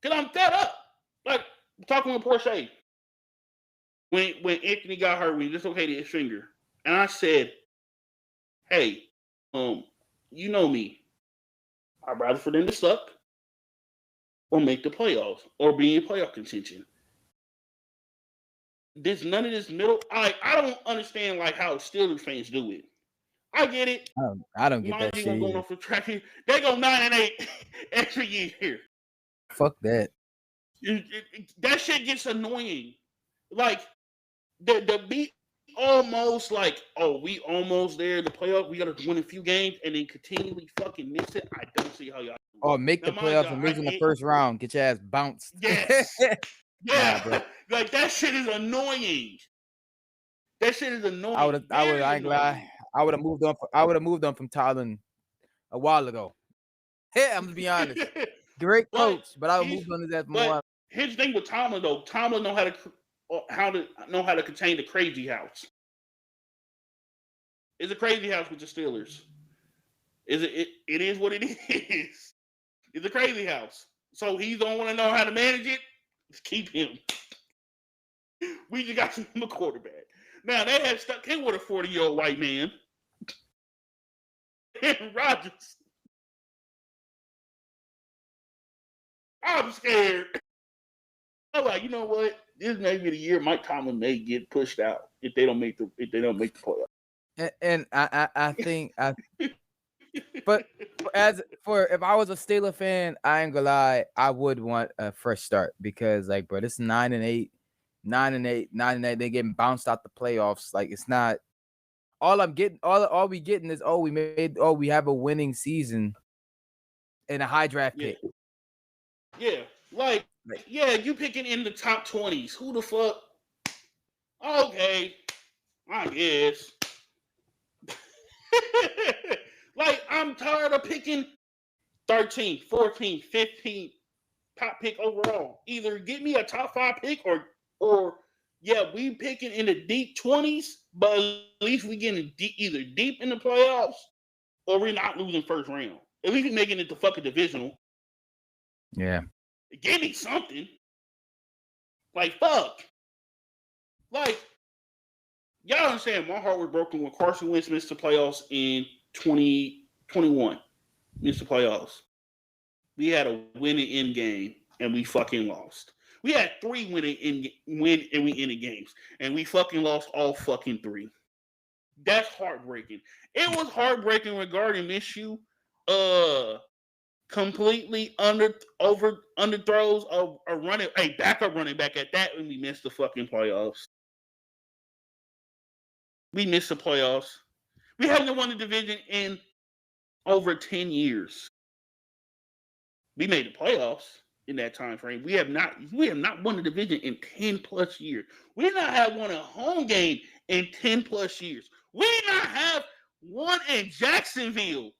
Cause I'm fed up. Like talking with Porsche when Anthony got hurt, when he dislocated his finger, and I said, hey, you know me. I'd rather for them to suck or make the playoffs or be in playoff contention. There's none of this middle. I don't understand like how Steelers fans do it. I get it. I don't get Mind that you, shit I'm going either. off the track here. They go 9-8 every year. Fuck that. That shit gets annoying. Like the beat almost like, oh, we almost there. The playoff, we gotta win a few games and then continually fucking miss it. I don't see how y'all. Or make the playoffs and lose in the first round. Get your ass bounced. Yes. Yeah. Nah, like that shit is annoying. That shit is annoying. I ain't lie. I would have moved on from Tylen a while ago. Yeah, I'm gonna be honest. Great coach, but I would move on to that from a while. Here's the thing with Tomlin though. Tomlin know how to contain the crazy house. It's a crazy house with the Steelers. It is what it is. It's a crazy house. So he don't want to know how to manage it. Just keep him. We just got him a quarterback. Now they have stuck him with a 40-year-old white man. Aaron Rodgers. I'm scared. I'm like, you know what? This may be the year Mike Tomlin may get pushed out if they don't make the playoffs. And I think but if I was a Steeler fan, I ain't gonna lie, I would want a fresh start because like, bro, this 9-8, they getting bounced out the playoffs. Like it's not all I'm getting. All we getting is we have a winning season and a high draft pick. Yeah, like you picking in the top 20s. Who the fuck? Okay, I guess. Like, I'm tired of picking 13, 14, 15 top pick overall. Either get me a top 5 pick or we picking in the deep 20s, but at least we getting either deep in the playoffs or we're not losing first round. At least we're making it the fucking divisional. Yeah. Give me something. Like, fuck. Like, y'all understand my heart was broken when Carson Wentz missed the playoffs in 2021. Missed the playoffs. We had a winning end game and we fucking lost. We had 3 win and we ended games and we fucking lost all fucking 3. That's heartbreaking. It was heartbreaking regarding Minshew. Completely underthrows a backup running back at that when we missed the fucking playoffs. We missed the playoffs. We haven't won the division in over 10 years. We made the playoffs in that time frame. We have not won the division in 10 plus years. We not have won a home game in 10 plus years. We not have won in Jacksonville.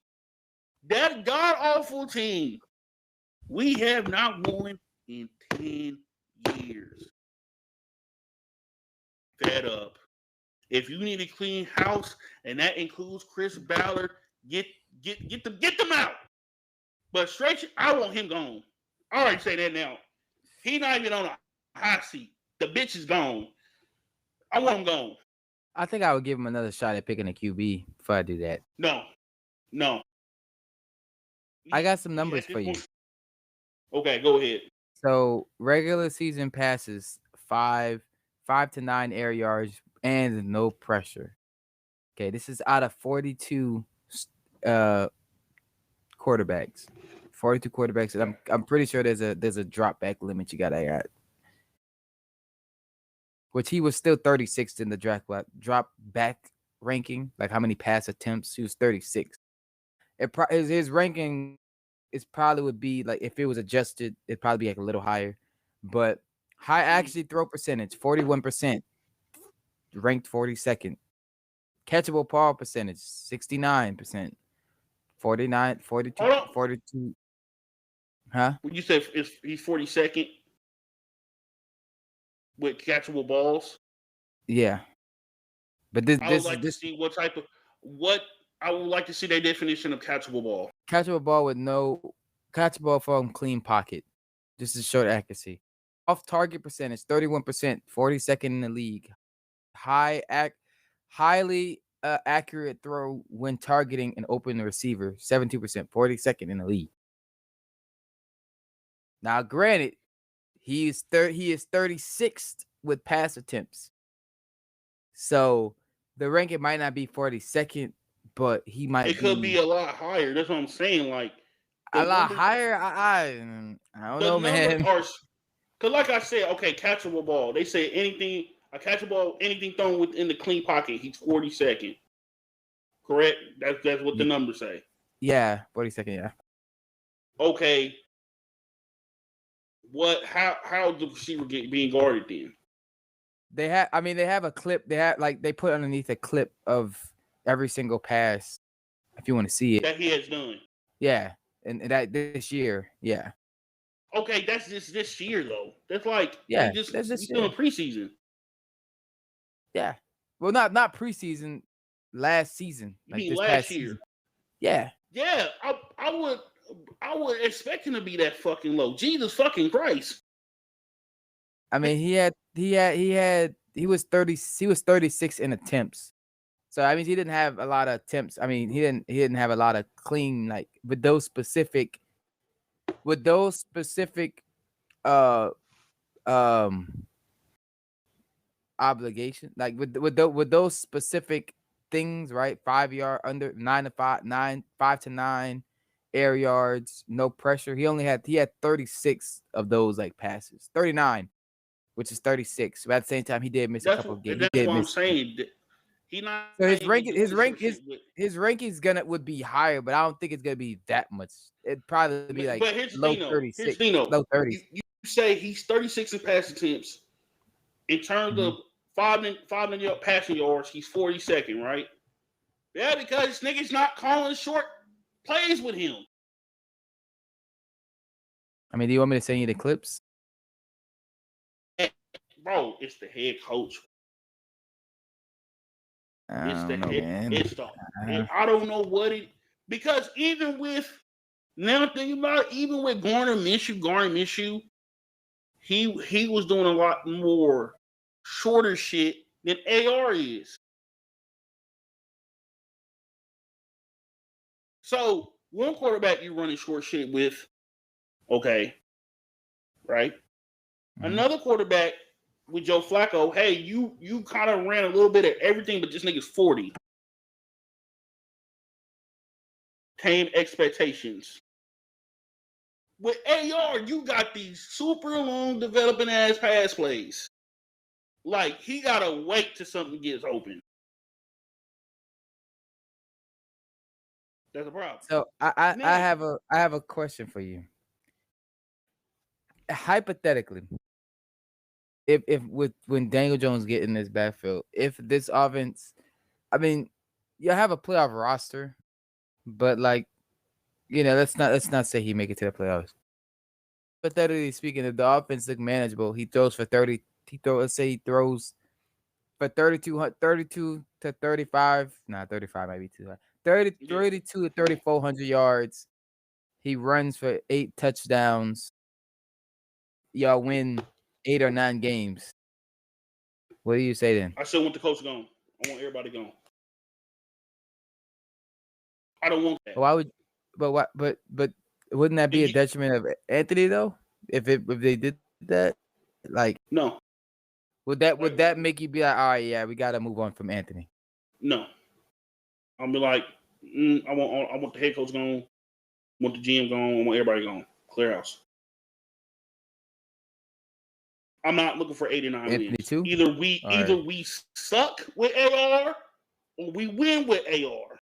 That god awful team. We have not won in 10 years. Fed up. If you need a clean house, and that includes Chris Ballard, get them out. But Stretch, I want him gone. I already say that now. He not even on a hot seat. The bitch is gone. I want him gone. I think I would give him another shot at picking a QB before I do that. No. I got some numbers for you. Okay, go ahead. So regular season passes 5 to 9 air yards and no pressure. Okay, this is out of 42 quarterbacks. 42 quarterbacks. And I'm pretty sure there's a drop back limit you gotta add. Which he was still 36th in the drop back ranking. Like how many pass attempts? He was 36. His ranking is probably would be like if it was adjusted, it'd probably be like a little higher. But high actually throw percentage, 41%, ranked 42nd. Catchable ball percentage, 69%. 49, 42, 42. Huh? When you said he's 42nd with catchable balls? Yeah. But I would like to see what I would like to see their definition of catchable ball. Catchable ball from clean pocket. Just to show the accuracy. Off target percentage, 31%, 42nd in the league. Highly accurate throw when targeting an open receiver, 72%, 42nd in the league. Now, granted, he is 36th with pass attempts. So the ranking might not be 42nd, but he might It could be a lot higher. That's what I'm saying. Like a lot higher. I don't know, man. Because like I said, okay, catchable ball. They say anything thrown within the clean pocket, he's 42nd. Correct? That's what the numbers say. Yeah, 42nd. Yeah. Okay. How the receiver being guarded then? They have a clip. They put underneath a clip of every single pass. If you want to see it, that he has done. Yeah, and that this year, yeah. Okay, that's just this year though. That's like that's he's still in preseason. Yeah, well, not preseason, last season. Like this last year. Season. Yeah. Yeah, I would expect him to be that fucking low. Jesus fucking Christ. I mean, he was 36 in attempts. So I mean, he didn't have a lot of attempts. I mean, he didn't have a lot of clean, like with those specific obligation, like with those specific things, right? 5 yard under 5 to 9 air yards, no pressure. He had 36 of those like passes, 39, which is 36. But at the same time, he did miss a couple of games. That's what I'm saying. So his rankings would be higher, but I don't think it's gonna be that much. It'd probably be like low 36, low 30s. You say he's 36 in pass attempts. In terms of 5 passing yards, he's 42nd, right? Yeah, because niggas not calling short plays with him. I mean, do you want me to send you the clips? Bro, it's the head coach. I don't know what it, because even with Garner Minshew, he was doing a lot more shorter shit than AR is. So one quarterback you running short shit with, okay, right? Another quarterback with Joe Flacco, hey, you kind of ran a little bit of everything, but this nigga's 40. Tame expectations. With AR, you got these super long developing ass pass plays. Like, he gotta wait till something gets open. That's a problem. So I have a question for you. Hypothetically, if when Daniel Jones get in this backfield, if this offense, I mean, you have a playoff roster, but like, let's not say he make it to the playoffs. Hypothetically speaking, if the offense look manageable, he throws for 30. Let's say he throws for 32 to 35. Nah, 35 might be too high. 32 to 3,400 yards. He runs for 8 touchdowns. Y'all win 8 or 9 games. What do you say then? I still want the coach gone. I want everybody gone. I don't want that. Why would? But wouldn't that be a detriment of Anthony though? If they did that, like no. Would that make you be like, all right, yeah, we got to move on from Anthony? No. I'll be like, I want the head coach gone, I want the GM gone, I want everybody gone. Clear house. I'm not looking for 8 or 9 Anthony wins. Too? Either we suck with AR or we win with AR.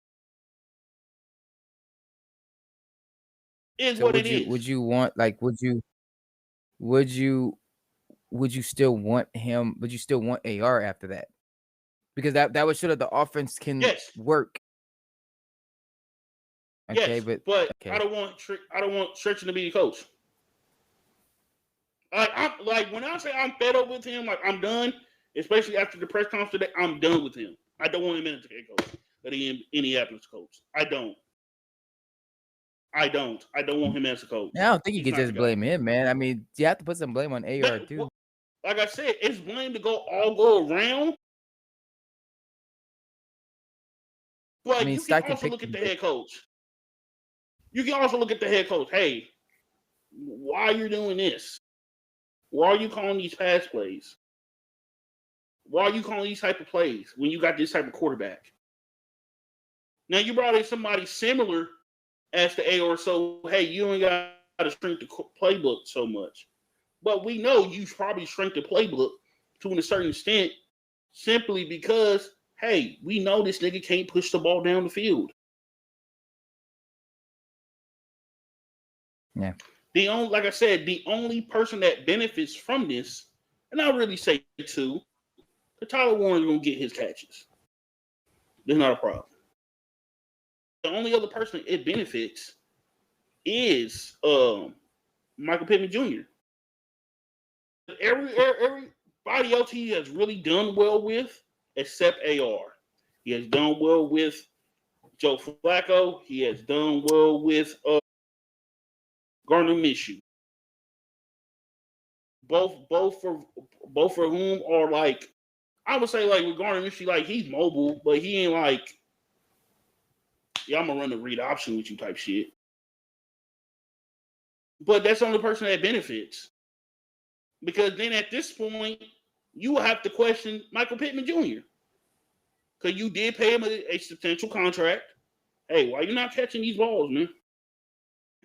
Is so what it is. Would you want would you still want him? Would you still want AR after that? Because that would show that the offense can work. Okay, but okay. I don't want Richardson to be the coach. Like when I say I'm fed up with him, like I'm done. Especially after the press conference today, I'm done with him. I don't want him as the head coach of the Indianapolis Colts. I don't want him as a coach. I don't think you can just blame him, man. I mean, you have to put some blame on AR too. Like I said, it's blame to go around. But you can also look at the head coach. You can also look at the head coach. Hey, why are you doing this? Why are you calling these pass plays? Why are you calling these type of plays when you got this type of quarterback? Now, you brought in somebody similar as the AR, so, hey, you ain't got to shrink the playbook so much. But we know you probably shrink the playbook to a certain extent simply because, hey, we know this nigga can't push the ball down the field. Yeah. Like I said, the only person that benefits from this, and I really say two, Tyler Warren's going to get his catches. There's not a problem. The only other person it benefits is Michael Pittman Jr. Everybody else he has really done well with, except AR. He has done well with Joe Flacco. He has done well with Gardner Minshew. Both for whom are like, I would say like with Gardner Minshew, like he's mobile, but he ain't like, yeah, I'm gonna run the read option with you type shit. But that's the only person that benefits. Because then at this point, you will have to question Michael Pittman Jr. Because you did pay him a substantial contract. Hey, why you not catching these balls, man?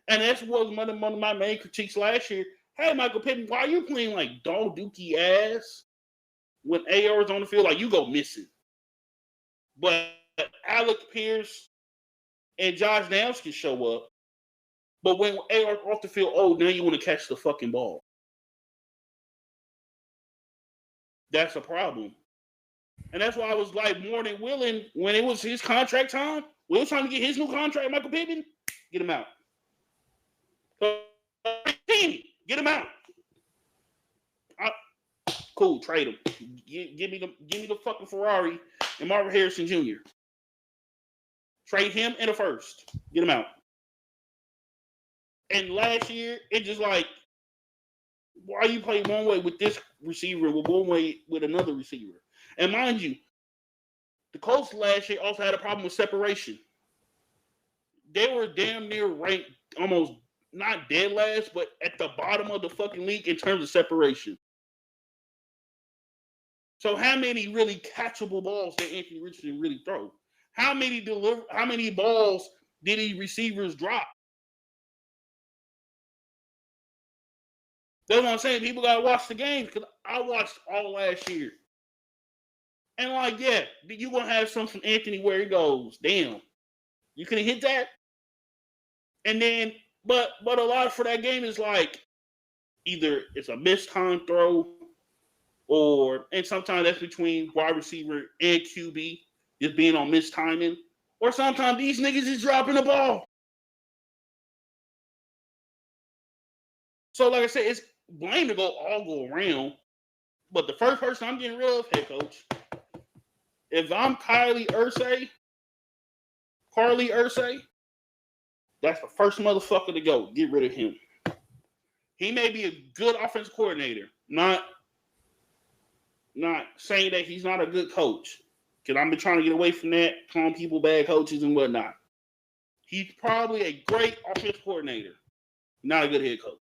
And that's was one of my main critiques last year. Hey, Michael Pittman, why are you playing like dog dookie ass when AR is on the field? Like, you go missing. But Alec Pierce and Josh Downs can show up. But when AR's off the field, oh, now you want to catch the fucking ball. That's a problem. And that's why I was like more than willing when it was his contract time. We were trying to get his new contract, Michael Pittman. Get him out. Get him out. Cool, trade him. Give me the fucking Ferrari and Marvin Harrison Jr. Trade him in the first. Get him out. And last year, it just like, why you play one way with this receiver with one way with another receiver? And mind you, the Colts last year also had a problem with separation. They were damn near ranked almost not dead last, but at the bottom of the fucking league in terms of separation. So how many really catchable balls did Anthony Richardson really throw? How many balls did these receivers drop? That's what I'm saying. People gotta watch the game because I watched all last year. And like, yeah, you gonna have something from Anthony where he goes, damn, you could have hit that. And then, but a lot for that game is like either it's a missed time throw, and sometimes that's between wide receiver and QB just being on missed timing, or sometimes these niggas is dropping the ball. So like I said, it's blame to all go around. But the first person I'm getting rid of, head coach. If I'm Carly Ursay, that's the first motherfucker to go. Get rid of him. He may be a good offensive coordinator. Not saying that he's not a good coach. Because I've been trying to get away from that, calling people bad coaches and whatnot. He's probably a great offensive coordinator. Not a good head coach.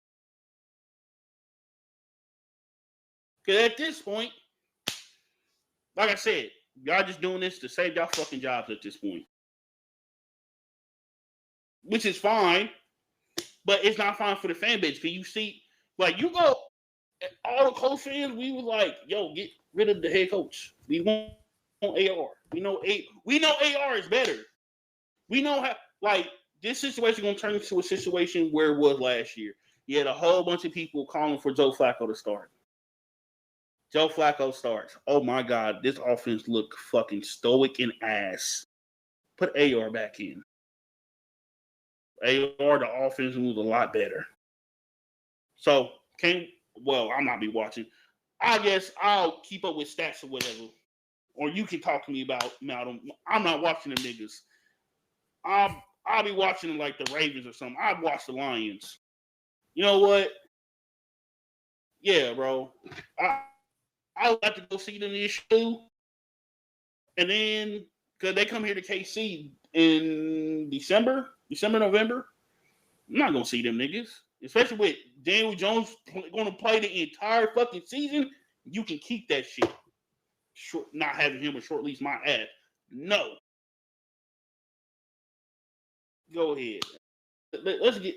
Because at this point, like I said, y'all just doing this to save y'all fucking jobs at this point. Which is fine, but it's not fine for the fan base. Because you see, like, you go, all the Colts fans, we were like, yo, get rid of the head coach. We want AR. We know AR is better. We know how, like, this situation going to turn into a situation where it was last year. You had a whole bunch of people calling for Joe Flacco to start. Joe Flacco starts. Oh my God, this offense looked fucking stoic and ass. Put AR back in. AR, the offense moves a lot better. So, I'll not be watching. I guess I'll keep up with stats or whatever. or you can talk to me about them. I'm not watching them niggas. I'll be watching like the Ravens or something. I'd watch the Lions. You know what? Yeah, bro. I would like to go see them this too. And then, because they come here to KC in December, November, I'm not going to see them niggas. Especially with Daniel Jones going to play the entire fucking season. You can keep that shit. Not having him a short leash my ass. No. Go ahead. Let's get.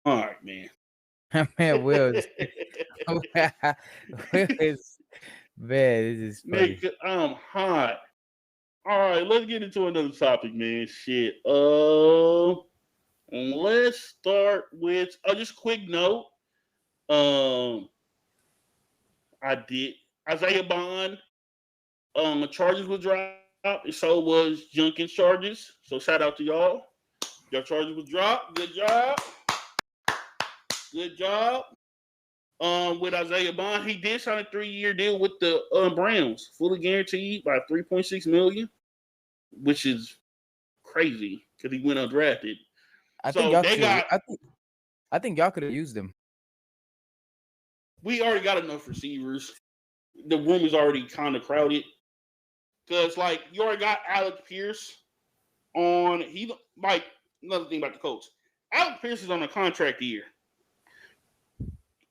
All right, man. Man, Will is man, this is funny. Nigga, I'm hot. All right, let's get into another topic, man. Shit. Let's start with just a quick note. I did Isaiah Bond. The charges were dropped, and so was Judkins charges. So shout out to y'all. Your charges were dropped. Good job. Good job. With Isaiah Bond, he did sign a 3-year deal with the Browns, fully guaranteed by $3.6 million, which is crazy because he went undrafted. I think y'all could have used him. We already got enough receivers. The room is already kind of crowded because, like, you already got Alec Pierce on. He like another thing about the Colts. Alec Pierce is on a contract year.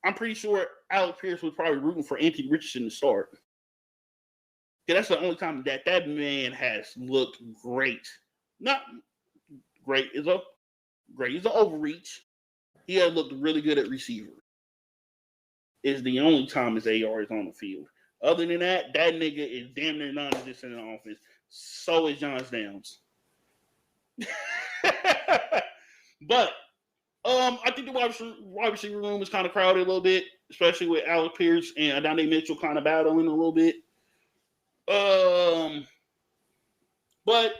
I'm pretty sure Alec Pierce was probably rooting for Anthony Richardson to start. That's the only time that man has looked great. Not great. It's an overreach. He has looked really good at receiver. Is the only time his AR is on the field. Other than that, that nigga is damn near non-existent in the offense. So is John Downs. But I think the wide receiver room is kind of crowded a little bit, especially with Alec Pierce and Adonai Mitchell kind of battling a little bit. But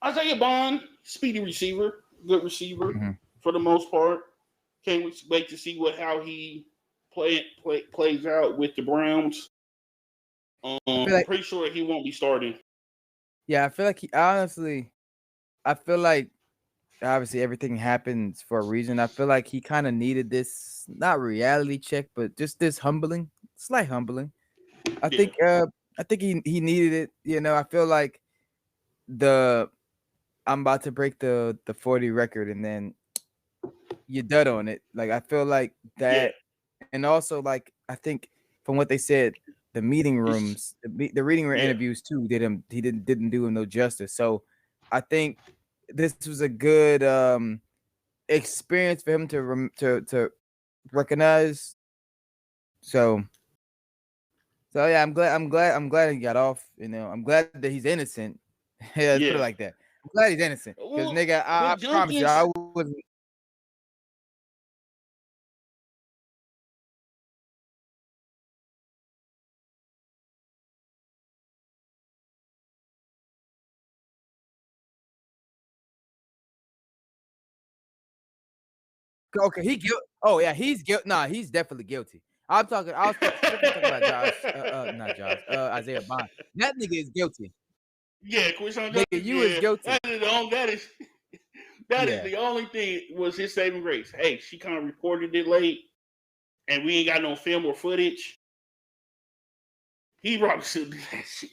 Isaiah Bond, speedy receiver, good receiver for the most part. Can't wait to see how he plays out with the Browns. I'm pretty sure he won't be starting. Yeah, I feel like obviously everything happens for a reason. I feel like he kind of needed this, not reality check, but just this slight humbling. I think he needed it. You know, I feel like I'm about to break the 40 record and then you're done on it. Like, I feel like that. Yeah. And also, like, I think from what they said, the meeting rooms, the reading room interviews too, didn't do him no justice. So I think this was a good experience for him to recognize. So yeah, I'm glad he got off. You know, I'm glad that he's innocent. Let's put it like that. I'm glad he's innocent because nigga, I promise you, I wouldn't. Okay, he's guilty. Nah, he's definitely guilty. I was talking about Josh, not Josh, Isaiah Bond. That nigga is guilty. Yeah, Quinshon Judkins. You is guilty. That is the only thing was his saving grace. Hey, she kind of reported it late, and we ain't got no film or footage. He probably still did that shit.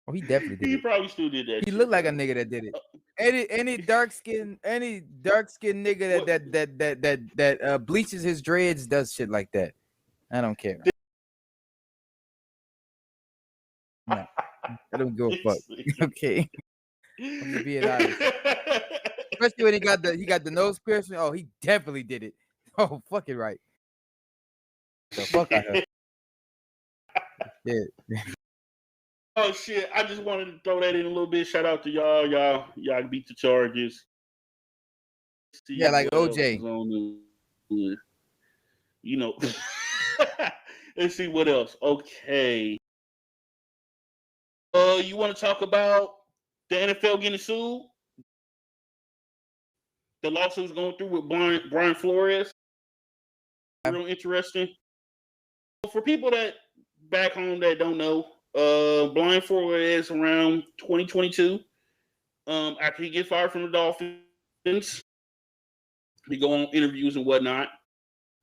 Oh, he definitely did. He probably still did that. He looked like a nigga that did it. Any dark skin nigga that bleaches his dreads does shit like that. I don't care. No, I don't give a fuck. Okay, I'm being honest. Especially when he got the nose piercing. Oh, he definitely did it. Oh, fucking right. The fuck out of Yeah. Oh shit! I just wanted to throw that in a little bit. Shout out to y'all. Y'all beat the charges. Yeah, like OJ. You know. Let's see what else. Okay. You want to talk about the NFL getting sued? The lawsuit's going through with Brian Flores. Real interesting. For people that back home that don't know, Brian Flores around 2022. After he gets fired from the Dolphins, he go on interviews and whatnot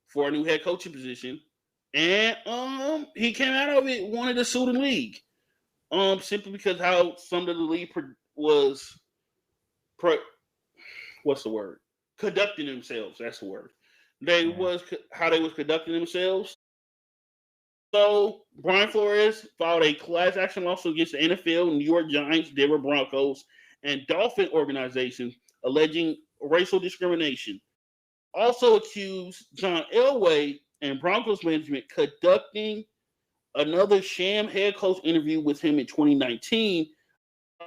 for a new head coaching position, and he came out of it wanted to sue the league, simply because how some of the league was, what's the word? Conducting themselves. That's the word. They was how they was conducting themselves. So Brian Flores filed a class action lawsuit against the NFL, New York Giants, Denver Broncos, and Dolphin organizations alleging racial discrimination. Also accused John Elway and Broncos management conducting another sham head coach interview with him in 2019,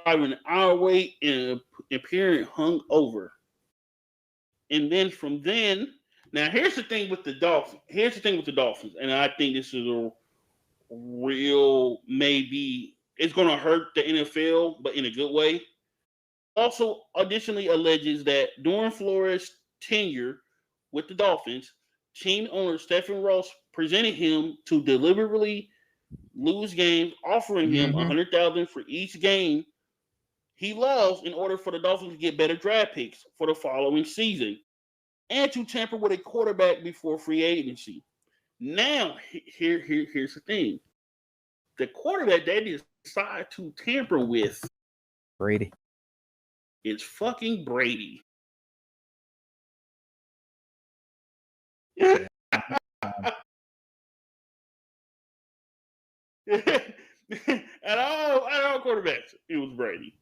arriving an hour late and appearing hungover. And then from then, now here's the thing with the Dolphins. And I think this is a real, maybe it's going to hurt the NFL, but in a good way. Also, additionally alleges that during Flores' tenure with the Dolphins, team owner Stephen Ross presented him to deliberately lose games, offering him $100,000 for each game he lost in order for the Dolphins to get better draft picks for the following season, and to tamper with a quarterback before free agency. Now, here's the thing: the quarterback they decide to tamper with, Brady, is fucking Brady. And all quarterbacks, it was Brady.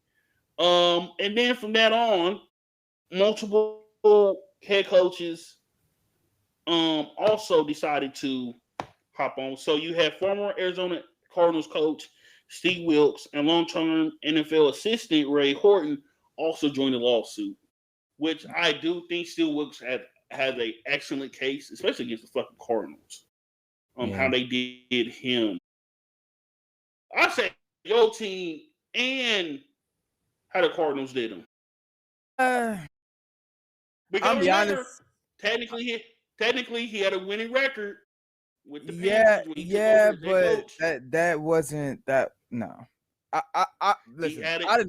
And then from that on, multiple head coaches also decided to hop on. So you have former Arizona Cardinals coach Steve Wilks and long-term NFL assistant Ray Horton also joined the lawsuit, which I do think Steve Wilks has an excellent case, especially against the fucking Cardinals. How they did him. I say your team and how the Cardinals did him. Because I'll be honest. Technically, he had a winning record with the Panthers. But that wasn't that. No, I listen. I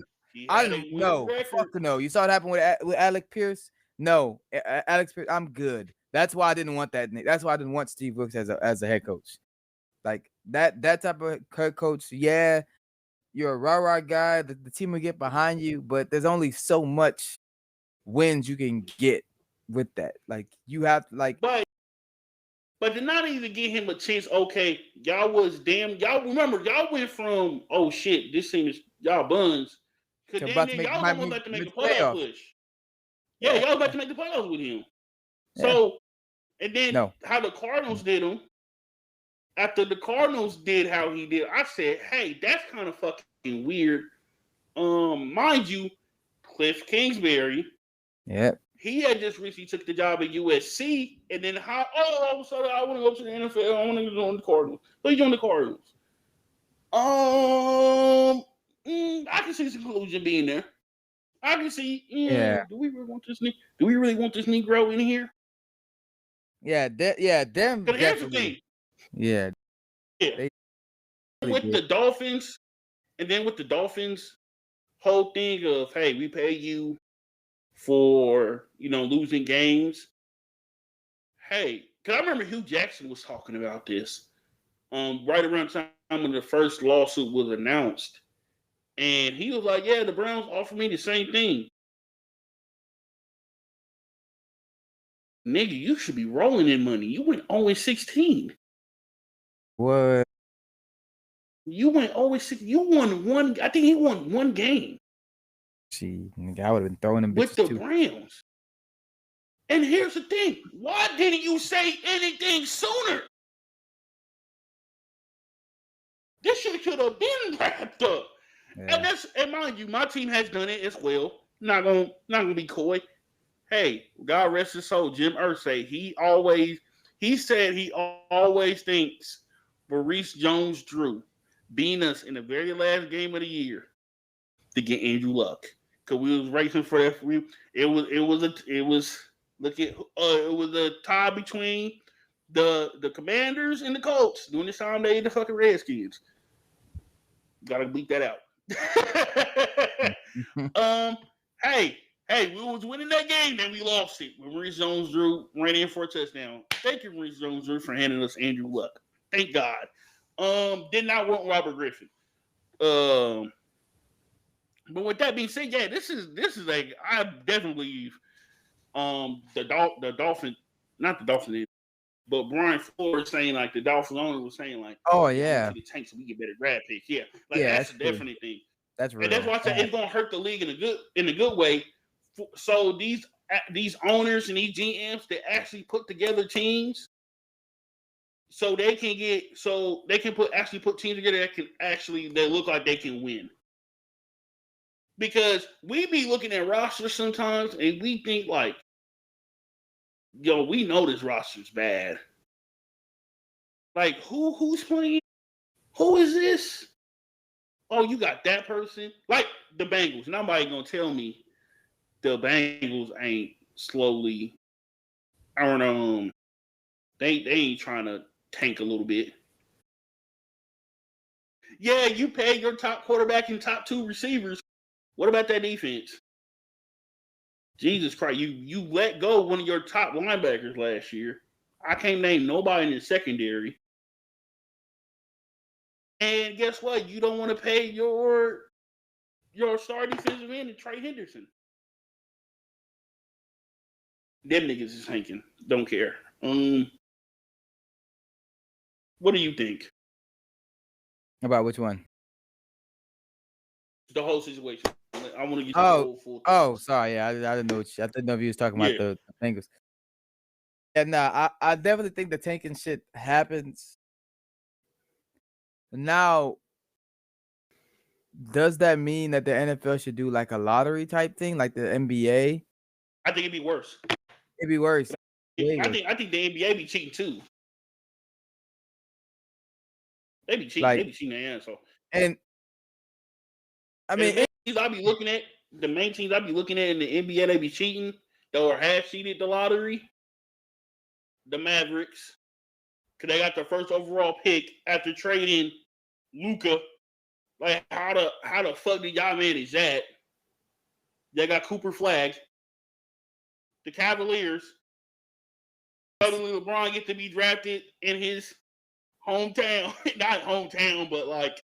didn't know. Fuck no. You saw what happened with Alec Pierce. No, Alex Pierce. I'm good. That's why I didn't want that. That's why I didn't want Steve Wilks as a head coach. Like that type of head coach. Yeah, you're a rah-rah guy. The team will get behind you, but there's only so much wins you can get with that. Like you have to But to not even give him a chance, okay, y'all remember, y'all went from, oh shit, this team is y'all buns. Because then y'all was almost about to make the playoff push. Yeah, y'all was about to make the playoffs with him. So, and then how the Cardinals did him, after the Cardinals did how he did, I said, hey, that's kind of fucking weird. Mind you, Cliff Kingsbury. Yep. He had just recently took the job at USC, and then all of a sudden I want to go to the NFL. I want to join the Cardinals. So he joined the Cardinals. I can see some collusion being there. I can see. Do we really want this? Do we really want this Negro in here? Yeah, them. Because here's the thing. Yeah. With the Dolphins, and then with the Dolphins, whole thing of, hey, we pay you for, losing games. Hey, because I remember Hugh Jackson was talking about this right around the time when the first lawsuit was announced. And he was like, yeah, the Browns offered me the same thing. Nigga, you should be rolling in money. You went 0-16. What? You went 0-6. You won one. I think he won one game. Gee, nigga, I would have been throwing them with the too. Browns. And here's the thing: why didn't you say anything sooner? This shit could have been wrapped up. Yeah. And mind you, my team has done it as well. Not gonna be coy. Hey, God rest his soul, Jim Irsay. He said he always thinks Maurice Jones-Drew beating us in the very last game of the year to get Andrew Luck, because we was racing for that. It was a tie between the Commanders and the Colts during this time they the fucking Redskins. Gotta bleep that out. Hey, we was winning that game, then we lost it when Maurice Jones-Drew ran in for a touchdown. Thank you, Maurice Jones-Drew, for handing us Andrew Luck. Thank God. Did not want Robert Griffin. But with that being said, yeah, this is like I definitely believe the Dolphins, not the Dolphins, but Brian Flores saying like the Dolphins owner was saying like, oh yeah, to the tank so we get better draft picks. Yeah, like yeah, that's a definite thing. That's real. And that's why I said it's gonna hurt the league in a good way. So these owners and these GMs that actually put together teams, so they can put teams together that look like they can win. Because we be looking at rosters sometimes and we think like, yo, we know this roster's bad. Like who's playing? Who is this? Oh, you got that person? Like the Bengals. Nobody gonna tell me the Bengals ain't slowly. I don't know. They ain't trying to tank a little bit. Yeah, you paid your top quarterback and top 2 receivers. What about that defense? Jesus Christ, you let go one of your top linebackers last year. I can't name nobody in the secondary. And guess what? You don't want to pay your star defensive end and Trey Henderson. Them niggas is tanking. Don't care. What do you think about which one? The whole situation. I want to get the whole full. Oh, sorry. Yeah, I didn't know. I didn't know if you was talking about the Bengals. Yeah, nah. I definitely think the tanking shit happens. Now, does that mean that the NFL should do like a lottery type thing, like the NBA? I think it'd be worse. It'd be worse. I think the NBA be cheating too. They be cheating. Like, they be cheating their ass off. And I mean, the main teams I be looking at in the NBA, they be cheating. Or have cheated the lottery. The Mavericks, because they got the first overall pick after trading Luka. Like how the fuck did y'all manage that? They got Cooper Flag. The Cavaliers. Suddenly LeBron get to be drafted in his hometown. Not hometown, but like,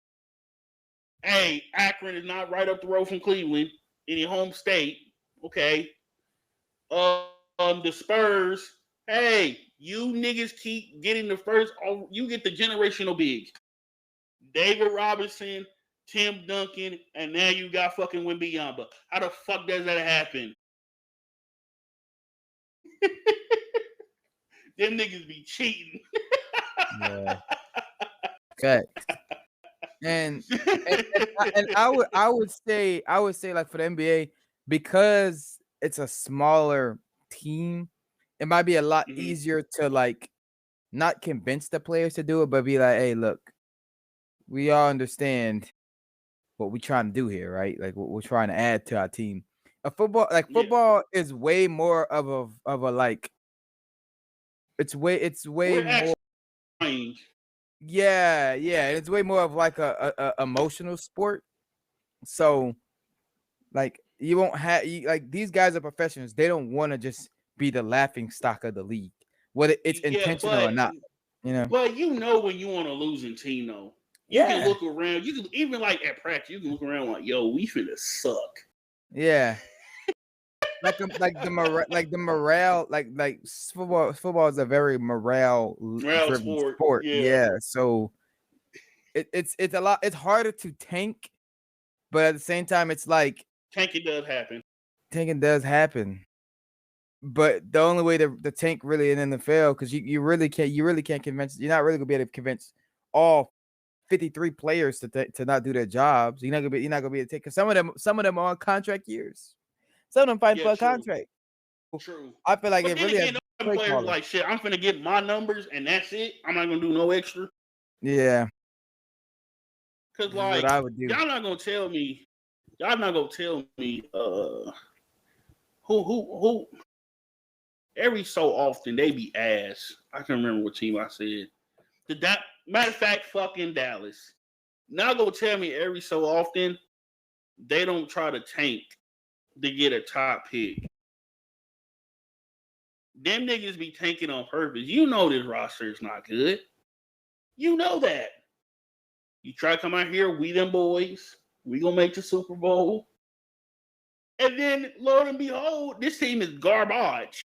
hey, Akron is not right up the road from Cleveland in your home state. Okay. The Spurs. Hey, you niggas keep getting the first. You get the generational big. David Robinson, Tim Duncan, and now you got fucking Wembanyama. How the fuck does that happen? Them niggas be cheating. Yeah. Okay. And I would say like for the NBA, because it's a smaller team, it might be a lot easier to like not convince the players to do it, but be like, hey, look, we all understand what we're trying to do here, right? Like what we're trying to add to our team. Football is way more of a like, it's way more. Yeah, it's way more of like a emotional sport. So, like, you won't have like these guys are professionals. They don't want to just be the laughing stock of the league, whether it's intentional or not. You know, but you know when you on a losing team, though, you can look around. You can even like at practice, you can look around like, yo, we finna suck. Yeah. Like the morale, like football is a very morale sport. Yeah. So it's a lot. It's harder to tank, but at the same time, it's like tanking does happen. Tanking does happen, but the only way the tank really in the NFL, because you really can't convince. You're not really gonna be able to convince all 53 players to not do their jobs. You're not gonna be able to take. Because some of them are on contract years. Some of them fighting for a contract. True. I feel like it really. Players like shit. I'm finna get my numbers and that's it. I'm not gonna do no extra. Yeah. Cause like what I would do. Y'all not gonna tell me. Who every so often they be ass. I can't remember what team I said. Matter of fact, fucking Dallas. Now go tell me every so often they don't try to tank to get a top pick. Them niggas be tanking on purpose. You know this roster is not good. You know that. You try to come out here, we them boys. We gonna make the Super Bowl. And then, Lord and behold, this team is garbage.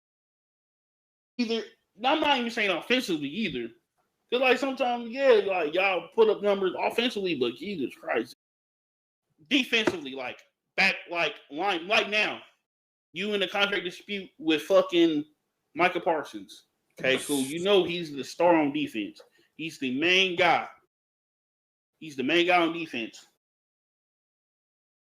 I'm not even saying offensively either. Because, like, sometimes, yeah, like, y'all put up numbers offensively, but Jesus Christ. Defensively, like, back, like, line, like now, you in a contract dispute with fucking Micah Parsons. Okay, cool. You know he's the star on defense. He's the main guy. He's the main guy on defense.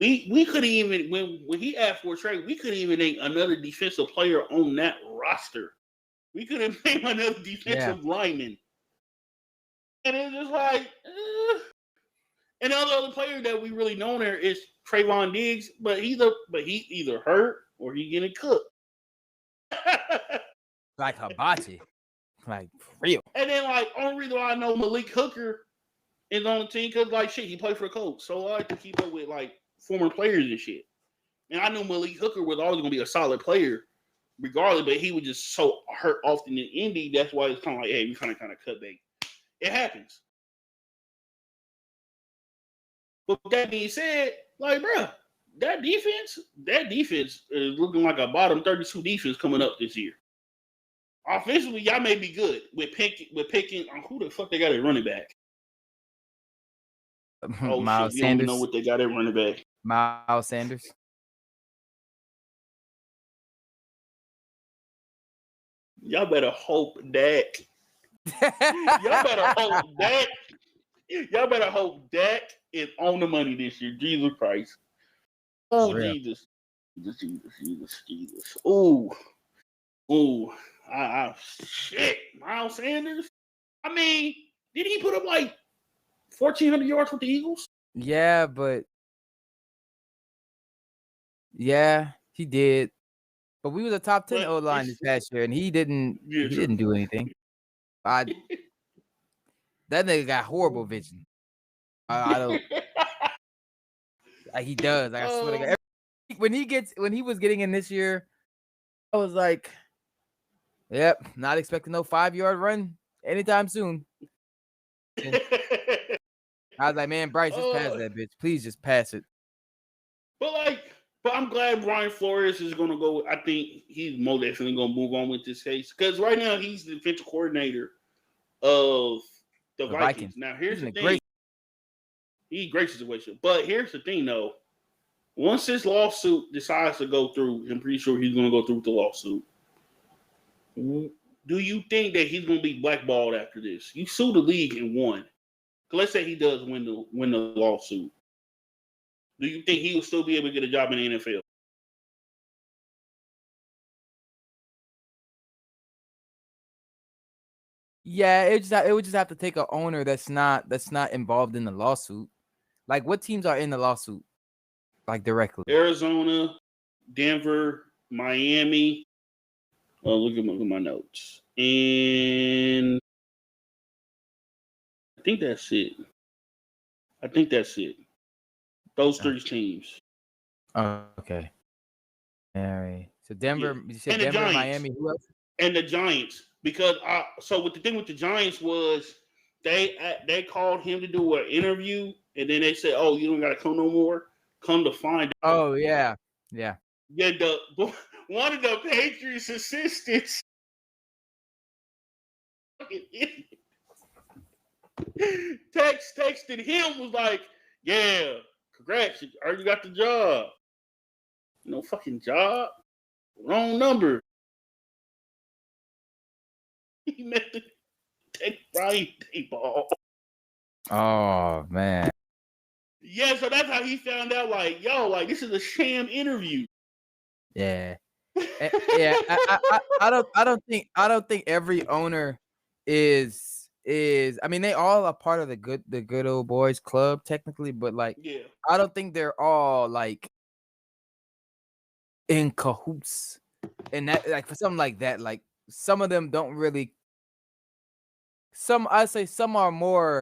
We couldn't even, when he asked for a trade, we couldn't even name another defensive player on that roster. We couldn't name another defensive lineman. And it's just like, and the other player that we really know there is Trayvon Diggs, but he either hurt or he getting cooked. Like hibachi. Like, for real. And then, like, only reason why I know Malik Hooker is on the team because, like, shit, he played for the Colts. So I like to keep up with, like, former players and shit. And I knew Malik Hooker was always going to be a solid player regardless, but he was just so hurt often in Indy. That's why it's kind of like, hey, we kind of cut bait. It happens. But with that being said, like, bro, that defense is looking like a bottom 32 defense coming up this year. Offensively, y'all may be good with picking on who the fuck they got at running back. Oh, Miles shit, Sanders. You don't know what they got at running back. Miles Sanders. Y'all better hope Dak. Y'all better hope Dak is on the money this year. Jesus Christ. Oh, Jesus. Ooh. Shit. Miles Sanders? I mean, did he put up like 1,400 yards with the Eagles? Yeah, but he did. But we was a top 10 O-line this past year, and he didn't do anything. That nigga got horrible vision. I don't. Like, he does. Like, I swear to God. When he was getting in this year, I was like, yep, not expecting no 5-yard run anytime soon. I was like, man, Bryce, just pass that bitch. Please just pass it. But I'm glad Brian Flores is going to go. I think he's most definitely going to move on with this case. Because right now, he's the defensive coordinator of the Vikings. Now, here's the thing. He's a great situation. But here's the thing, though. Once this lawsuit decides to go through, I'm pretty sure he's going to go through with the lawsuit. Do you think that he's going to be blackballed after this? You sue the league and won. Let's say he does win the lawsuit. Do you think he will still be able to get a job in the NFL? Yeah, it would just have to take an owner that's not involved in the lawsuit. Like, what teams are in the lawsuit? Like, directly? Arizona, Denver, Miami. Oh, look at my notes. And I think that's it. Those three teams. Oh, okay. All right. So Denver, Yeah. You said Denver, Giants. Miami, who else? And the Giants. Because so what the thing with the Giants was they called him to do an interview, and then they said, "Oh, you don't got to come no more." Come to find out. Oh yeah. Yeah, one of the Patriots assistants texted him, was like, "Yeah, congrats, you already got the job." No fucking job. Wrong number. He meant to take Brian Daboll. Oh man. Yeah, so that's how he found out. Like, yo, like this is a sham interview. Yeah. Yeah. I don't think every owner is. I mean, they all are part of the good old boys club technically, but like, yeah, I don't think they're all like in cahoots And that, like, for something like that, like, some of them don't really. I say some are more.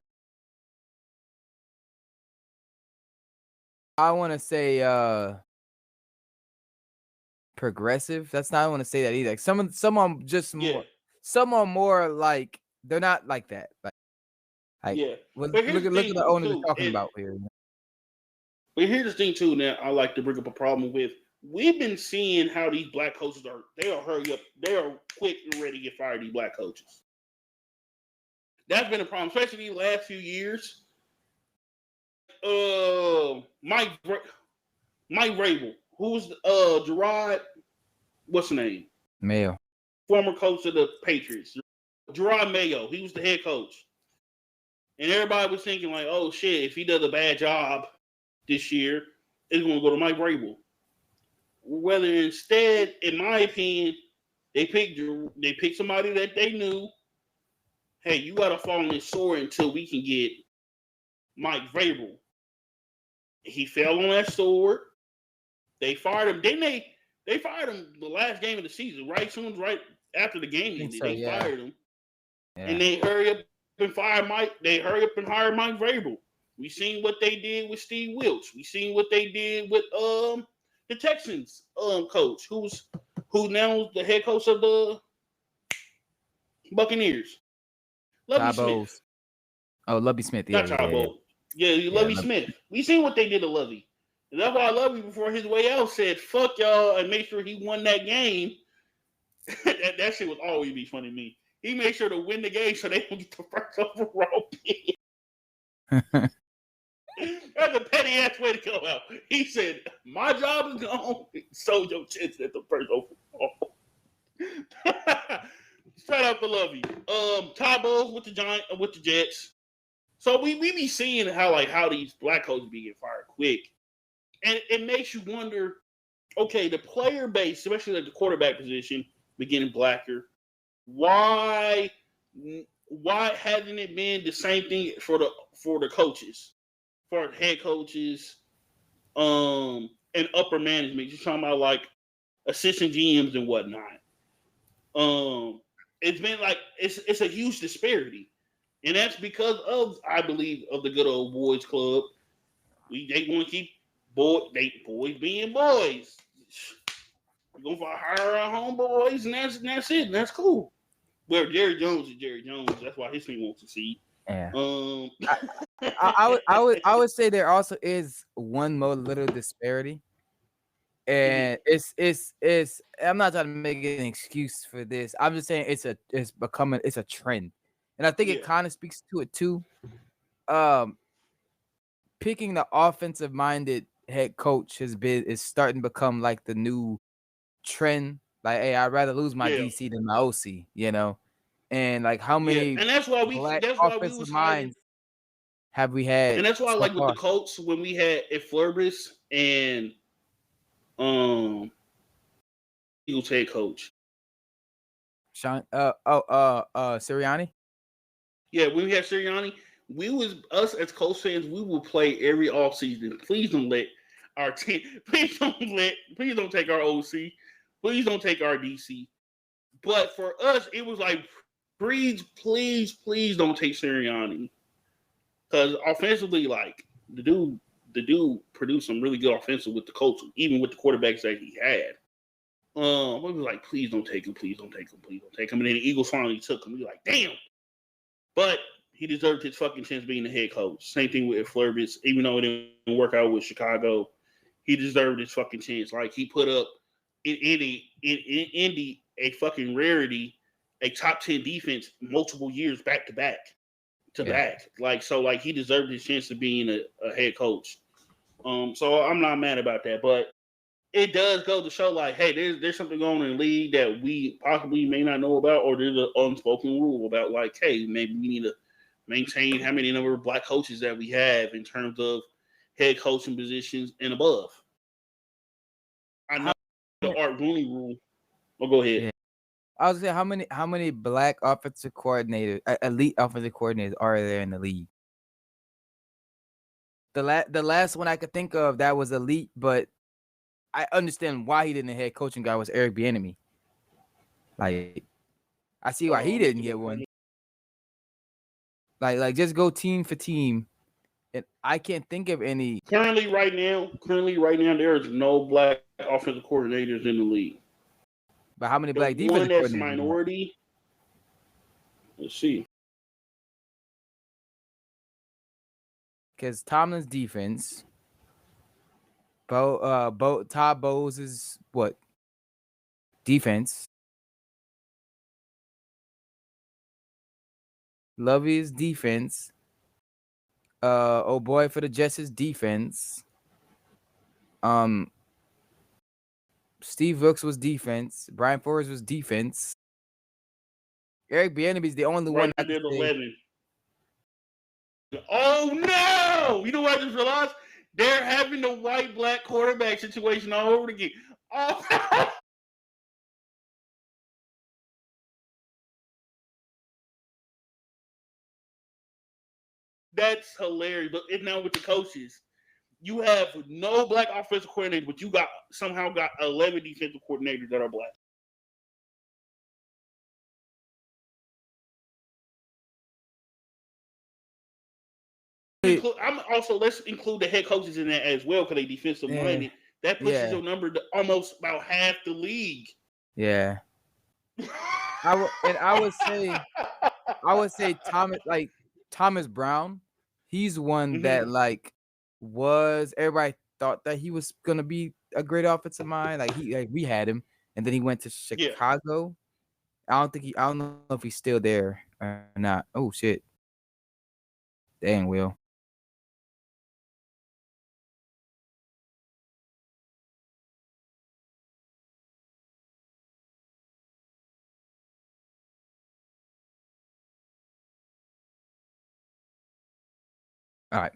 I want to say progressive. That's not. I want to say that either. Like, some are just Yeah, more. Some are more like they're not like that. Like yeah. look But here's look the at look at the thing owner they're too. talking about here. But here's the thing too. Now I like to bring up a problem with. We've been seeing how these black coaches are. They are hurry up. They are quick and ready to get fired. These black coaches. That's been a problem, especially the last few years. Mike Vrabel, who's Gerard, what's the name? Mayo. Former coach of the Patriots. Gerard Mayo, he was the head coach. And everybody was thinking like, oh shit, if he does a bad job this year, it's going to go to Mike Vrabel. Whether instead, in my opinion, they picked somebody that they knew. Hey, you got to fall on this sword until we can get Mike Vrabel. He fell on that sword. They fired him. Didn't they fired him the last game of the season, right? Soon, right after the game ended, they fired him. Yeah. And they hurry up and fire Mike. They hurry up and hire Mike Vrabel. We seen what they did with Steve Wilkes. We seen what they did with the Texans coach, who now is the head coach of the Buccaneers. Lovie Smith. Oh, Lovie Smith. Yeah, not Chabo. Yeah, Lovie Smith. We seen what they did to Lovie. And that's why Lovie, before his way out, said, fuck y'all, and make sure he won that game. that shit was always be funny to me. He made sure to win the game so they don't get the first overall pick. That's a petty ass way to go out. He said, my job is gone. So your chance at the first overall. Shout out to Lovie. Todd Bowles with the Jets. So we be seeing how these black coaches be getting fired quick. And it makes you wonder, okay, the player base, especially like the quarterback position, be getting blacker. Why hasn't it been the same thing for the coaches, for head coaches, and upper management? You're talking about like assistant GMs and whatnot. It's been like it's a huge disparity, and that's because of, I believe, of the good old boys club. They want to keep boys being boys. We're gonna hire our homeboys, and that's it. And that's cool. Well, Jerry Jones is Jerry Jones. That's why his team won't succeed. Yeah. I would say there also is one more little disparity, and it's. I'm not trying to make an excuse for this. I'm just saying it's a trend, and I think it kind of speaks to it too. Picking the offensive minded head coach is starting to become like the new trend. Like, hey, I'd rather lose my DC than my OC, you know. And like, how many and that's why we offensive minds have we had? And that's why, like with the Colts, when we had Flurbis and Eagles head coach Sirianni. Yeah, when we had Sirianni, us as Colts fans, we will play every offseason. Please don't let our team. Please don't take our OC. Please don't take our DC. But for us, it was like, please don't take Sirianni. Because offensively, like, the dude produced some really good offensive with the Colts, even with the quarterbacks that he had. We was like, please don't take him. And then the Eagles finally took him. We were like, damn. But he deserved his fucking chance being the head coach. Same thing with Flurbis. Even though it didn't work out with Chicago, he deserved his fucking chance. Like, he put up in Indy a fucking rarity, a top 10 defense multiple years back to back. Like, so, like, he deserved his chance of being a head coach. So I'm not mad about that, but it does go to show, like, hey, there's something going on in the league that we possibly may not know about, or there's an unspoken rule about, like, hey, maybe we need to maintain how many number of black coaches that we have in terms of head coaching positions and above. I know the Art Rooney rule. Oh, go ahead. Yeah. I was gonna say, how many black offensive coordinators, elite offensive coordinators, are there in the league? The last one I could think of that was elite, but I understand why he didn't head coaching guy was Eric Bieniemy. Like, I see why he didn't get one. Like just go team for team, and I can't think of any. Currently, right now, there is no black offensive coordinators in the league. But how many The black defensive one that's coordinators? minority. Let's see. Because Tomlin's defense, Todd Bowles is what? Defense. Lovey's defense. Oh boy for the Jets' defense. Steve Wilkes was defense. Brian Flores was defense. Eric Bieniemy is the only one. Right there, 11. Oh no! You know what I just realized? They're having the white-black quarterback situation all over again. Oh. That's hilarious. But now with the coaches, you have no black offensive coordinator, but you somehow got 11 defensive coordinators that are black. Let's include the head coaches in that as well because they defensive minded. That pushes your number to almost about half the league. Yeah. I would say Thomas Brown. He's one that everybody thought that he was gonna be a great offensive mind. We had him, and then he went to Chicago. Yeah. I don't know if he's still there or not. Oh shit. Dang, Will. All right,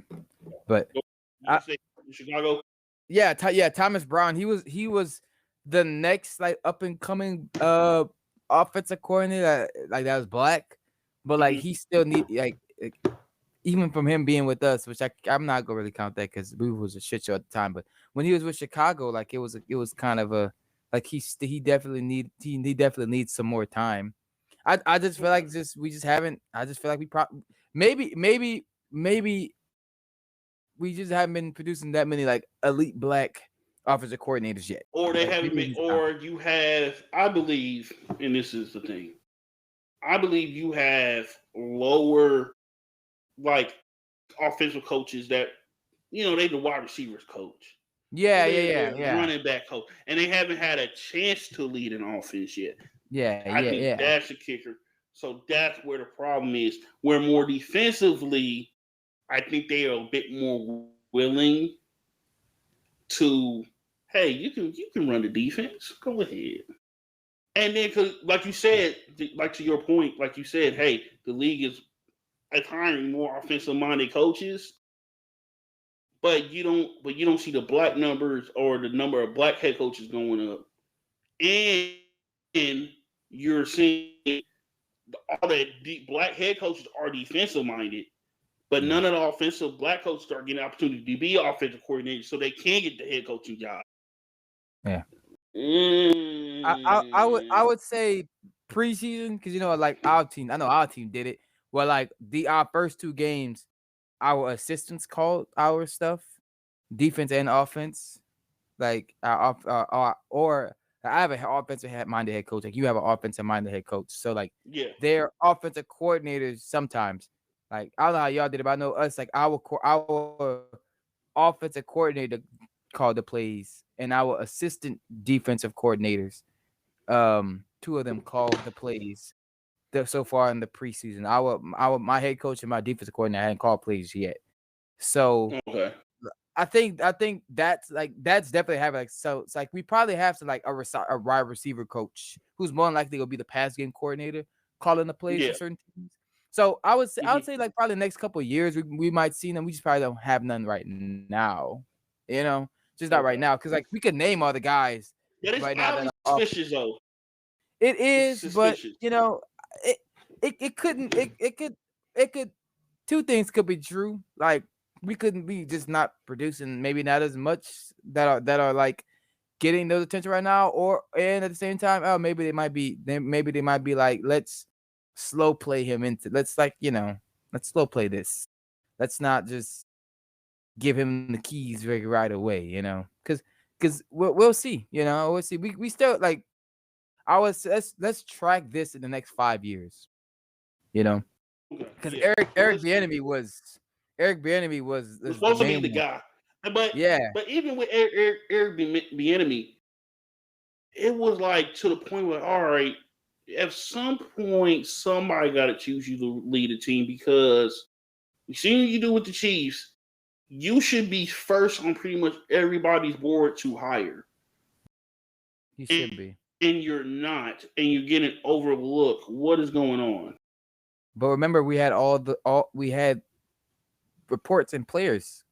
but Chicago. Yeah, Thomas Brown. He was the next up and coming offensive coordinator that was black, but he still need even from him being with us, which I'm not gonna really count that because we was a shit show at the time. But when he was with Chicago, it was kind of a he definitely needs some more time. I just feel like we just haven't. I just feel like we maybe we just haven't been producing that many elite black offensive coordinators yet. Or they haven't been, or you have, I believe, and this is the thing, I believe you have lower offensive coaches that, they the wide receivers coach. Yeah. Running back coach. And they haven't had a chance to lead an offense yet. I think that's the kicker. So that's where the problem is. Where more defensively, I think they are a bit more willing to, hey, you can run the defense. Go ahead. And then, like you said, to your point, like you said, hey, the league is hiring more offensive-minded coaches, but you don't see the black numbers or the number of black head coaches going up, and you're seeing all the black head coaches are defensive-minded. But none of the offensive black coaches are getting an opportunity to be offensive coordinators, so they can get the head coaching job. Yeah. I would say preseason because our team. I know our team did it. Well, our first two games, our assistants called our stuff, defense and offense. I have an offensive minded head coach. You have an offensive minded head coach. So they're offensive coordinators sometimes. I don't know how y'all did it, but I know us, our offensive coordinator called the plays, and our assistant defensive coordinators, two of them called the plays so far in the preseason. My head coach and my defensive coordinator hadn't called plays yet. So I think that's definitely happening. So it's we probably have to a wide receiver coach who's more than likely gonna be the pass game coordinator calling the plays for certain teams. So I would say probably the next couple of years we might see them. We just probably don't have none right now. Just not right now because we could name all the guys right now. Suspicious though. It is, but it could. Two things could be true. We couldn't be just not producing, maybe not as much that are getting those attention right now, and at the same time, oh, maybe they might be like, let's slow play him into, let's slow play this. Let's not just give him the keys right away, because we'll see, we'll see. We still like, let's track this in the next 5 years, because Yeah. Eric Bieniemy was Was the supposed to be main the one. guy. But Yeah, even with Eric Bieniemy, it was like to the point where, all right, at some point somebody got to choose you to lead a team, because you see what you do with the Chiefs. You should be first on pretty much everybody's board to hire. he should be. And you're not, and you're getting overlooked. What is going on? But remember, we had reports and players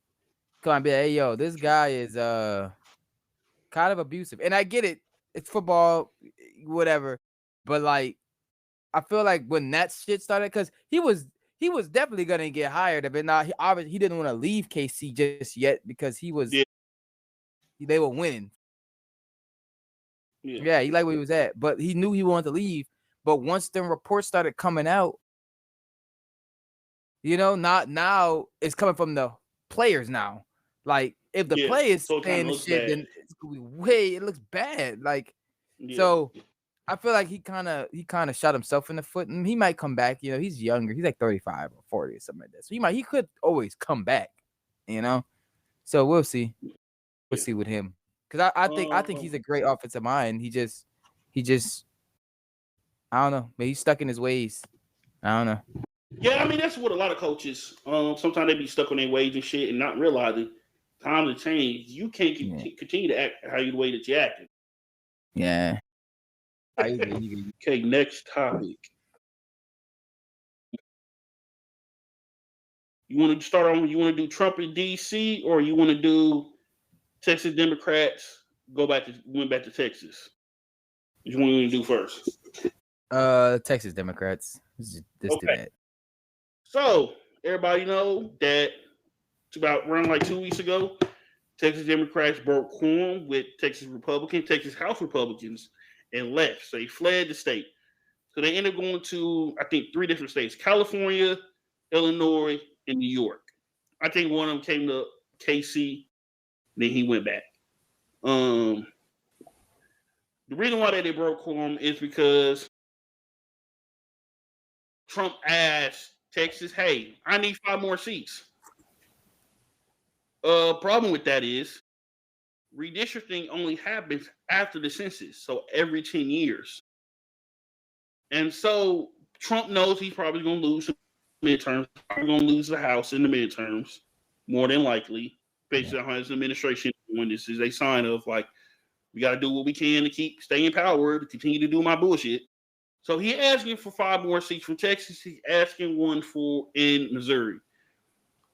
come and be like, hey, yo, this guy is kind of abusive. And I get it. It's football, whatever. But like, I feel like when that shit started, because he was definitely gonna get hired. But not, he didn't want to leave KC just yet, because they were winning. Yeah, he liked where he was at, but he knew he wanted to leave. But once the reports started coming out, not now, it's coming from the players now. Like, if the players saying the shit, then it's gonna be it looks bad. Like, so I feel like he kind of shot himself in the foot, and he might come back. He's younger. He's like 35 or 40 or something like that. So he could always come back. So we'll see. We'll see with him, because I think he's a great offensive mind. He just I don't know. Maybe he's stuck in his ways. I don't know. Yeah, I mean, that's what a lot of coaches. Sometimes they be stuck on their ways and shit, and not realizing time to change. You can't continue to act how you the way that you acting. Yeah. Okay, next topic. You want to start on? You want to do Trump in D.C. or you want to do Texas Democrats went back to Texas? Which one you want to do first? Texas Democrats. Let's do that. So everybody know that it's about around like 2 weeks ago, Texas Democrats broke quorum with Texas House Republicans, and left. So they fled the state. So they ended up going to, I think, 3 different states: California, Illinois, and New York. I think one of them came to KC, then he went back. The reason why they broke quorum is because Trump asked Texas, hey, I need 5 more seats. Problem with that is redistricting only happens after the census, so every 10 years. And so Trump knows he's probably going to lose the midterms, probably going to lose the House in the midterms, more than likely, based on how his administration doing this is a sign of, like, we got to do what we can to stay in power, to continue to do my bullshit. So he asking for 5 more seats from Texas. He's asking one in Missouri.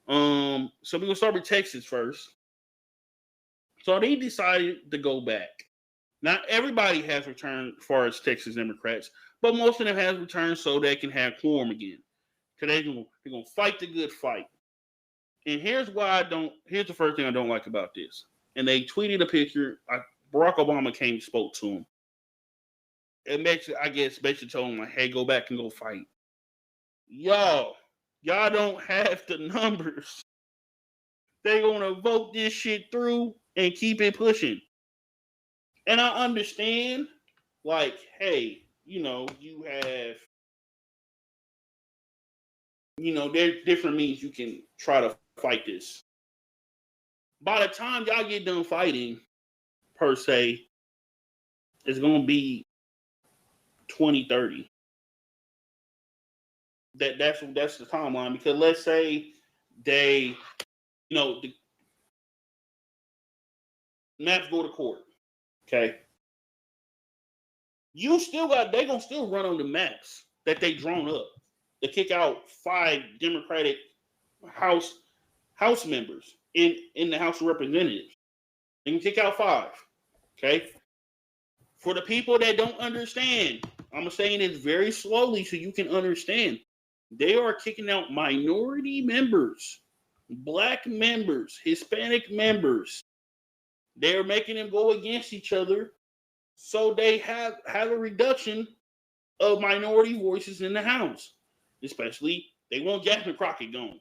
So we're gonna start with Texas first. So they decided to go back. Not everybody has returned as far as Texas Democrats, but most of them has returned so they can have quorum again. Because they're gonna fight the good fight. And here's the first thing I don't like about this. And they tweeted a picture. Barack Obama came and spoke to him. It basically told him, like, hey, go back and go fight. Y'all don't have the numbers. They're going to vote this shit through and keep it pushing. And I understand, like, hey, you have, there's different means you can try to fight this. By the time y'all get done fighting, per se, it's going to be 2030. That's the timeline, because let's say they, the maps go to court. Okay. They gonna still run on the maps that they drawn up to kick out 5 Democratic House members in the House of Representatives. They can kick out 5. Okay. For the people that don't understand, I'm saying it very slowly so you can understand. They are kicking out minority members, Black members, Hispanic members. They're making them go against each other, so they have a reduction of minority voices in the House. Especially, they want Jasmine Crockett gone.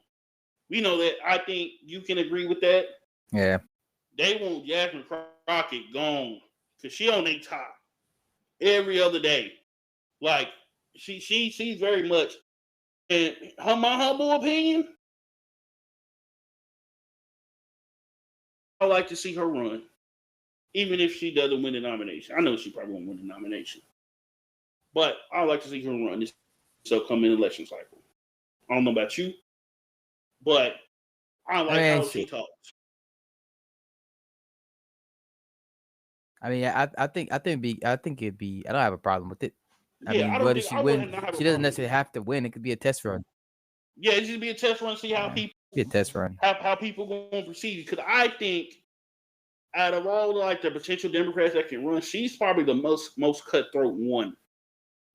We know that. I think you can agree with that. Yeah. They want Jasmine Crockett gone because she on their top every other day. Like she's very much. And my humble opinion, I like to see her run, even if she doesn't win the nomination. I know she probably won't win the nomination, but I like to see her run this upcoming election cycle. I don't know about you, but I like how she talks. I mean, I think it'd be. I don't have a problem with it. I mean, whether she wins, she doesn't necessarily have to win. It could be a test run. Yeah, it should be a test run. See how people be a test run. How people going to proceed. Because I think out of all like the potential Democrats that can run, she's probably the most cutthroat one.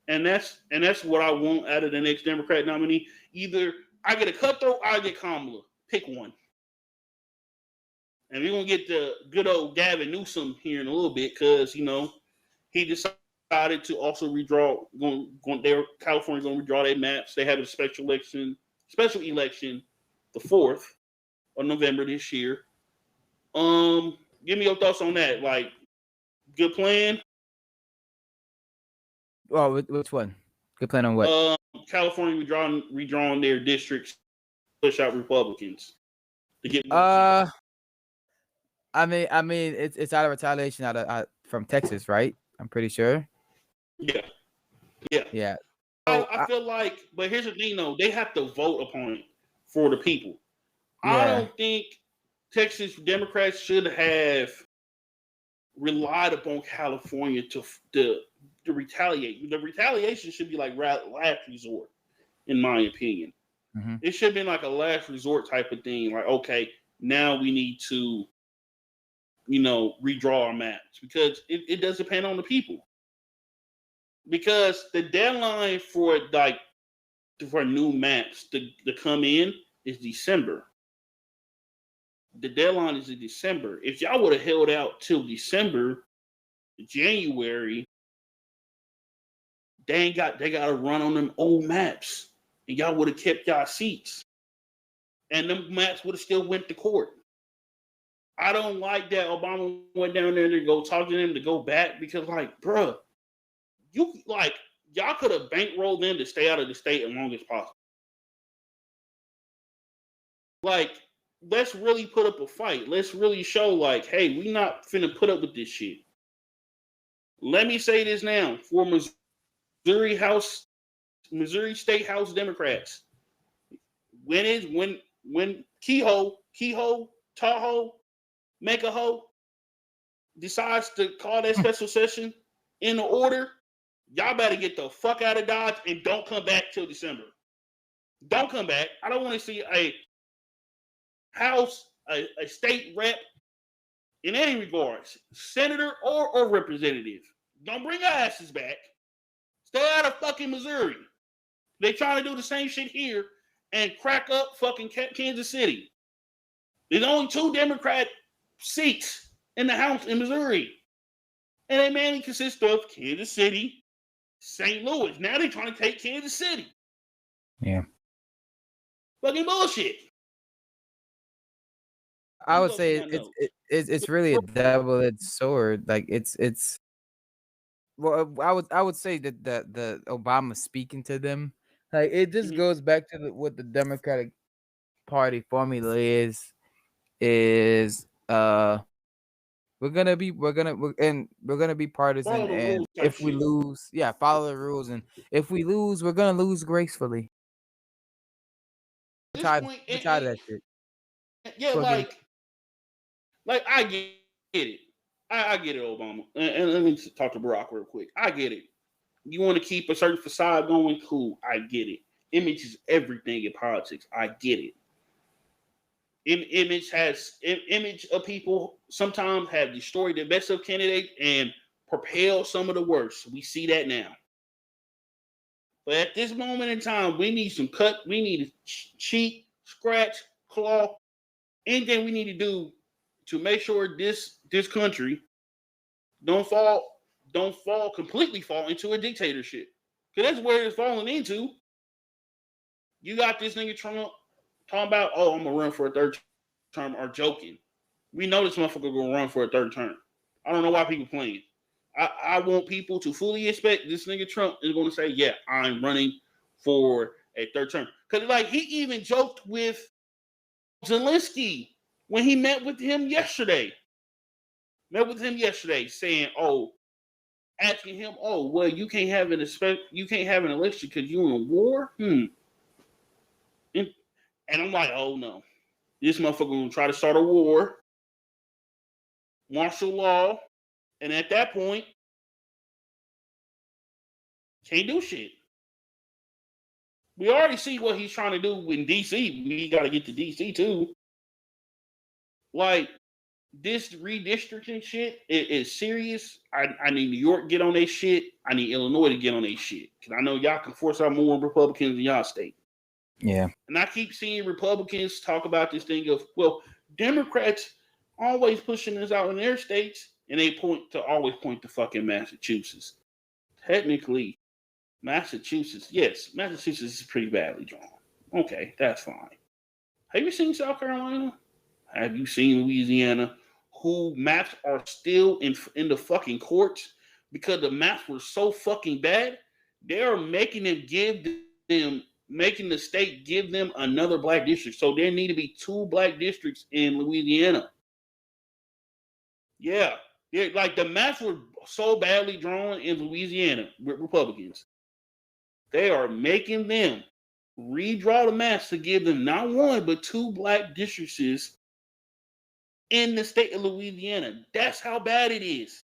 And that's what I want out of the next Democrat nominee. Either I get a cutthroat, or I get Kamala. Pick one. And we're gonna get the good old Gavin Newsom here in a little bit because he decided to also redraw. California's gonna redraw their maps. They have a special election, the 4th of November this year. Give me your thoughts on that. Like, good plan. Oh, which one? Good plan on what? California redrawing their districts, push out Republicans to get. I mean, it's out of retaliation from Texas, right? I'm pretty sure. Yeah. I feel like, but here's the thing, though. They have to vote upon it for the people. Yeah. I don't think Texas Democrats should have relied upon California to retaliate. The retaliation should be like last resort, in my opinion. Mm-hmm. It should have been like a last resort type of thing. Like, okay, now we need to, redraw our maps because it does depend on the people. Because the deadline for new maps to come in is December. The deadline is in December. If y'all would have held out till December, January, they got to run on them old maps, and y'all would have kept y'all seats, and them maps would have still went to court. I don't like that Obama went down there to go talk to them to go back because, like, bruh, y'all could have bankrolled them to stay out of the state as long as possible. Like, let's really put up a fight. Let's really show, like, hey, we not finna put up with this shit. Let me say this now for Missouri State House Democrats. When Kehoe, Tahoe, make a hoe decides to call that special session in the order, y'all better get the fuck out of Dodge and don't come back till December. Don't come back. I don't want to see a House, a state rep in any regards, senator or representative. Don't bring your asses back. Stay out of fucking Missouri. They trying to do the same shit here and crack up fucking Kansas City. There's only 2 Democrat seats in the House in Missouri. And they mainly consist of Kansas City, St. Louis. Now they're trying to take Kansas City. Yeah. Fucking bullshit. I would say it's really a double-edged sword. Like it's well, I would say that the Obama speaking to them, like it just goes back to what the Democratic Party formula is we're gonna be partisan, and if we lose, follow the rules, and if we lose, we're gonna lose gracefully. I'm tired of that shit. Yeah, like I get it. I get it, Obama. And let me talk to Barack real quick. I get it. You want to keep a certain facade going? Cool. I get it. Image is everything in politics. I get it. Image of people sometimes have destroyed the best of candidates and propelled some of the worst. We see that now. But at this moment in time, we need some cut. We need to cheat, scratch, claw. Anything we need to do to make sure this country don't completely fall into a dictatorship. Because that's where it's falling into. You got this nigga Trump talking about, oh, I'm gonna run for a third term, or joking. We know this motherfucker gonna run for a third term. I don't know why people playing. I want people to fully expect this nigga Trump is gonna say, yeah, I'm running for a third term. Because like he even joked with Zelensky when he met with him yesterday. Saying, oh, asking him, oh, well, you can't have an election because you're in a war. And I'm like, oh no, this motherfucker gonna try to start a war, martial law, and at that point, can't do shit. We already see what he's trying to do in DC. We got to get to DC too. Like, this redistricting shit is serious. I need New York to get on their shit. I need Illinois to get on their shit. Because I know y'all can force out more Republicans in y'all state. Yeah. And I keep seeing Republicans talk about this thing of, well, Democrats always pushing this out in their states, and they always point to fucking Massachusetts. Technically, Massachusetts is pretty badly drawn. Okay, that's fine. Have you seen South Carolina? Have you seen Louisiana? Who maps are still in the fucking courts because the maps were so fucking bad. They are making the state give them another black district. So there need to be 2 black districts in Louisiana. Yeah, like the maps were so badly drawn in Louisiana with Republicans. They are making them redraw the maps to give them not 1 but 2 black districts in the state of Louisiana. That's how bad it is.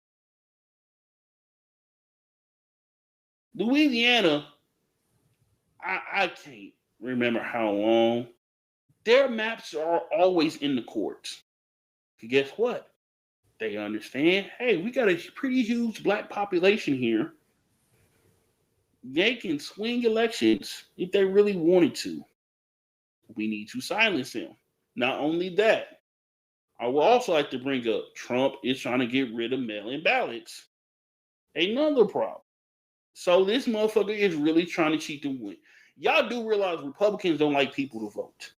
Louisiana, I can't remember how long. Their maps are always in the courts. Guess what? They understand, hey, we got a pretty huge black population here. They can swing elections if they really wanted to. We need to silence them. Not only that, I would also like to bring up Trump is trying to get rid of mail-in ballots. Another problem. So this motherfucker is really trying to cheat to win. Y'all do realize Republicans don't like people to vote.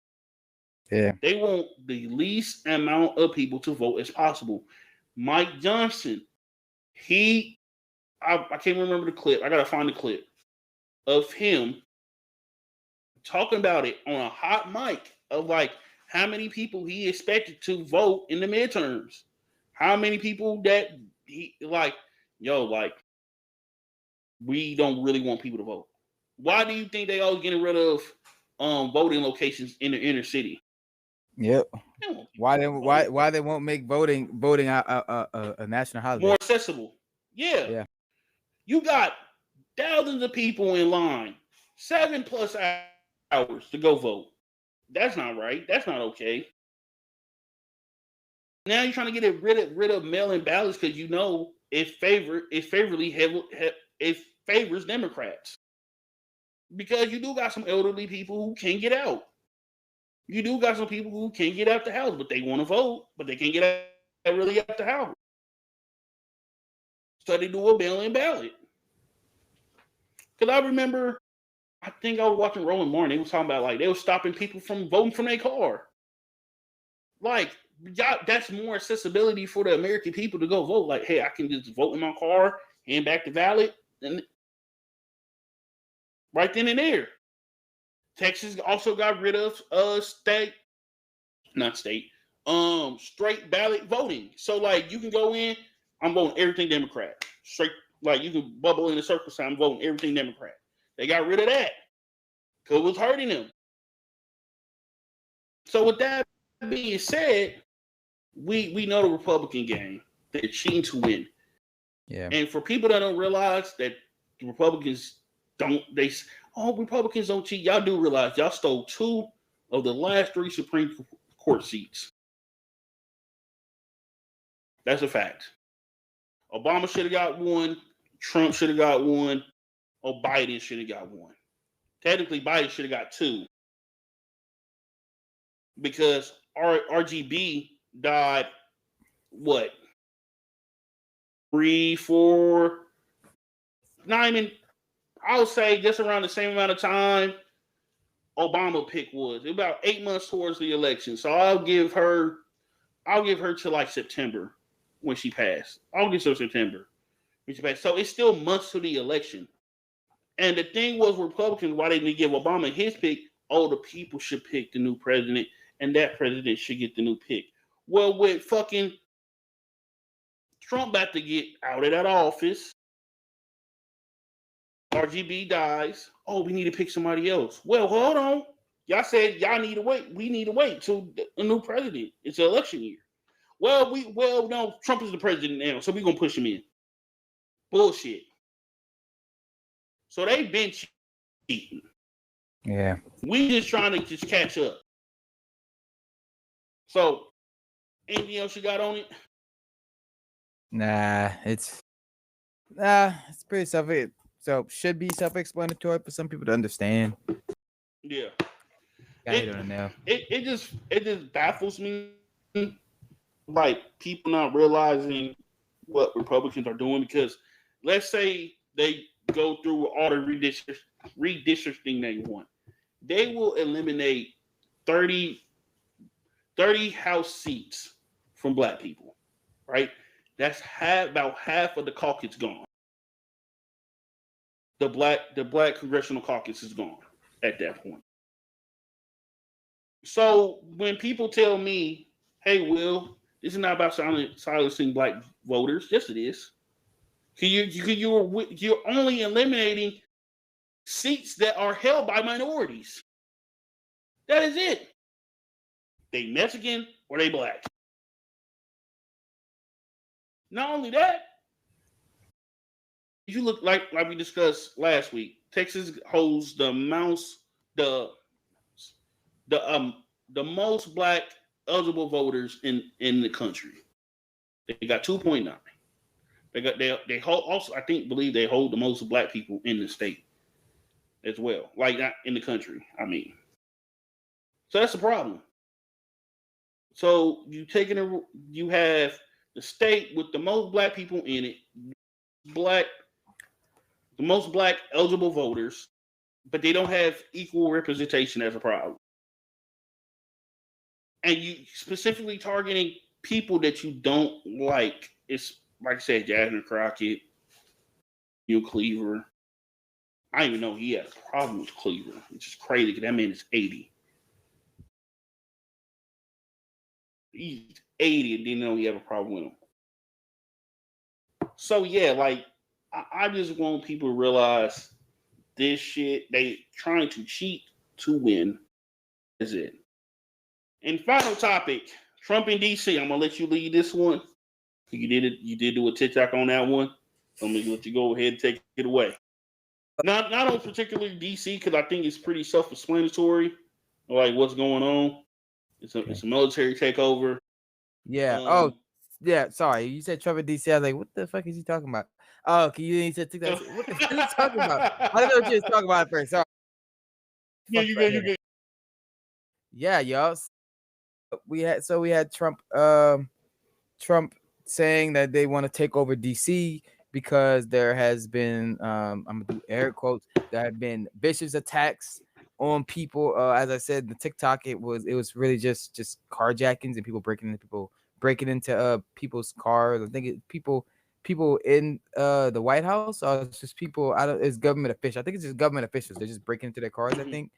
Yeah. They want the least amount of people to vote as possible. Mike Johnson, I can't remember the clip. I gotta find the clip of him talking about it on a hot mic of like how many people he expected to vote in the midterms. How many people that he we don't really want people to vote. Why do you think they always getting rid of voting locations in the inner city? Yep. Why they won't make voting a national holiday more accessible? Yeah. You got thousands of people in line, 7+ hours to go vote. That's not right. That's not okay. Now you're trying to get rid of mail-in ballots because you know it favors Democrats. Because you do got some elderly people who can't get out. You do got some people who can't get out the house, but they want to vote, but they can't get out the house. So they do a mail-in ballot. Because I remember, I think I was watching Roland Martin. They was talking about like they were stopping people from voting from their car. Like, that's more accessibility for the American people to go vote. Like, hey, I can just vote in my car, hand back the ballot, and right then and there. Texas also got rid of straight ballot voting. So like you can go in, I'm voting everything Democrat. Straight, like you can bubble in the circle, so I'm voting everything Democrat. They got rid of that because it was hurting them. So with that being said, we know the Republican game. They're cheating to win. Yeah. And for people that don't realize that the Republicans Republicans don't cheat. Y'all do realize y'all stole 2 of the last 3 Supreme Court seats. That's a fact. Obama should have got 1. Trump should have got 1. Or Biden should have got 1. Technically, Biden should have got 2. Because RGB died what 3, 4, 9, and I would say just around the same amount of time Obama pick was. About 8 months towards the election. So I'll give her to like September when she passed. I'll give her September when she passed. So it's still months to the election. And the thing was, Republicans, why they didn't give Obama his pick? Oh, the people should pick the new president, and that president should get the new pick. Well, with fucking Trump about to get out of that office, RGB dies. Oh, we need to pick somebody else. Well, hold on. Y'all said y'all need to wait. We need to wait till a new president. It's an election year. Well, no, Trump is the president now, so we're gonna push him in. Bullshit. So they've been cheating. Yeah. We just trying to just catch up. So, anything else you got on it? Nah, it's pretty should be self-explanatory for some people to understand. Yeah. It just baffles me, like people not realizing what Republicans are doing, because let's say they go through all the redistricting they want. They will eliminate 30 House seats from black people, right? That's about half of the caucus gone. The black congressional caucus is gone at that point. So when people tell me, "Hey, Will, this is not about silencing black voters," yes, it is. You're only eliminating seats that are held by minorities. That is it. They Mexican or they black. Not only that, you look like we discussed last week. Texas holds the most black eligible voters in the country. They got 2.9. They hold also, I believe they hold the most black people in the state as well. Like, not in the country, I mean. So that's the problem. So you have the state with the most black people in it, the most black eligible voters, but they don't have equal representation as a problem. And you specifically targeting people that you don't like. It's like I said, Jasmine Crockett, Neil Cleaver. I didn't even know he had a problem with Cleaver, which is crazy because that man is 80. He's 80 and didn't know he had a problem with him. So yeah, like I just want people to realize this shit. They trying to cheat to win. Is it? And final topic, Trump in DC. I'm gonna let you lead this one. You did do a TikTok on that one. I'm gonna let you go ahead and take it away. Not on particularly DC, because I think it's pretty self-explanatory, like what's going on. It's a military takeover. Yeah. Yeah. Sorry, you said Trump in DC. I was like, what the fuck is he talking about? Oh, okay. You said TikTok. What the fuck is he talking about? I don't know what you was talking about at first. Sorry. Yeah, you good. Yeah, y'all. We had Trump saying that they want to take over DC because there has been I'm gonna do air quotes, there have been vicious attacks on people. As I said, the TikTok, it was really just carjackings and people breaking into people's cars. I think people in the White House, or it's just people it's government officials. I think it's just government officials. They're just breaking into their cars, I think.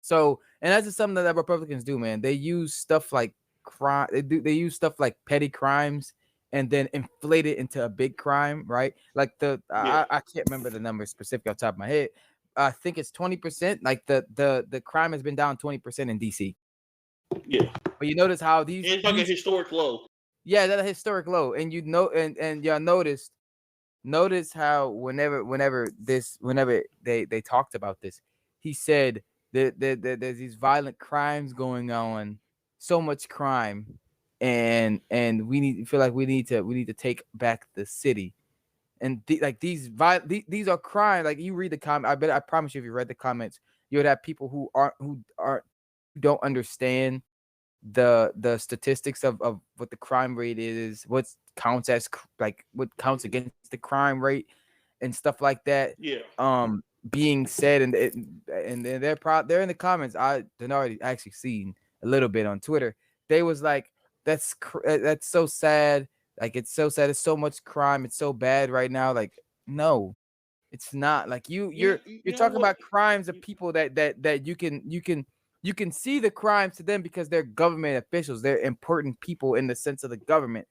So, and that's just something that Republicans do, man. They use stuff like crime. They use stuff like petty crimes and then inflate it into a big crime, right? Like I can't remember the number specific off the top of my head. I think it's 20%. Like the crime has been down 20% in DC. Yeah. But you notice how it's like a historic low. Yeah, that's a historic low. And and y'all notice how whenever they talked about this, he said that there's these violent crimes going on, so much crime, and we need to take back the city. And these are crimes. Like, you read the comment, I promise you, if you read the comments, you would have people who don't understand the statistics of what the crime rate is, what counts as what counts against the crime rate and stuff like that. Yeah. Being said, and they're in the comments. I did already actually seen a little bit on Twitter. They was like, that's so sad. Like, it's so sad. It's so much crime. It's so bad right now. Like, no, it's not. Like, you're talking about crimes of people that you can see the crimes to them because they're government officials. They're important people in the sense of the government.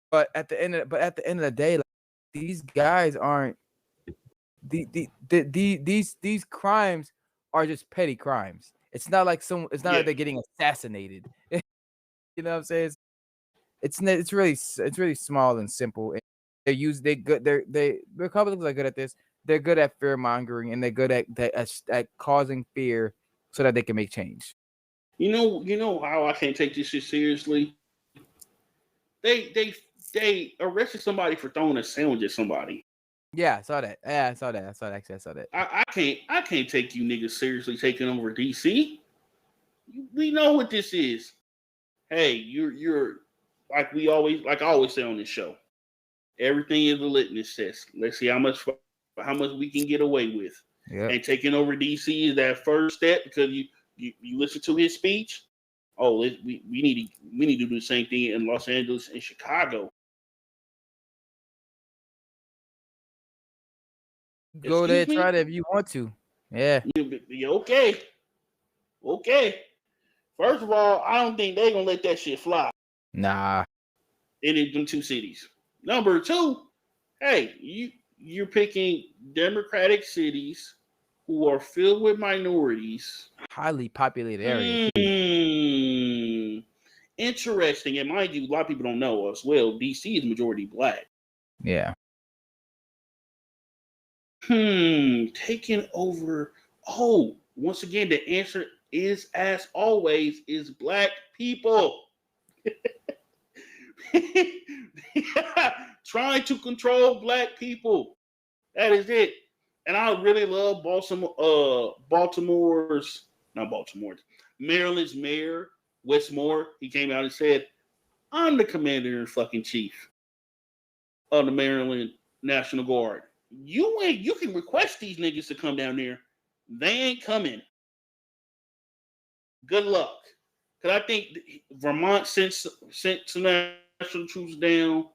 But at the end of the day, like, these guys aren't these crimes are just petty crimes. It's not like like they're getting assassinated. You know what I'm saying? It's really small and simple. The Republicans are good at this. They're good at fear mongering, and they're good at causing fear so that they can make change. You know how I can't take this shit seriously? They arrested somebody for throwing a sandwich at somebody. Yeah, I saw that. Yeah, I saw that. I saw that. I can't take you niggas seriously taking over DC. We know what this is. Hey, you're like I always say on this show. Everything is a litmus test. Let's see how much we can get away with. Yeah. And taking over DC is that first step because you listen to his speech. Oh, we need to do the same thing in Los Angeles and Chicago. Go there, try that if you want to. Yeah. Okay. First of all, I don't think they're gonna let that shit fly. Nah. In them two cities. Number two, hey, you're picking Democratic cities who are filled with minorities, highly populated areas. Interesting, and mind you, a lot of people don't know as well. DC is majority black. Yeah. Taking over. Oh, once again, the answer is, as always, is black people. Trying to control black people. That is it. And I really love Maryland's mayor, Westmore. He came out and said, I'm the commander and fucking chief of the Maryland National Guard. You can request these niggas to come down there. They ain't coming. Good luck. Because I think Vermont sent some national troops down.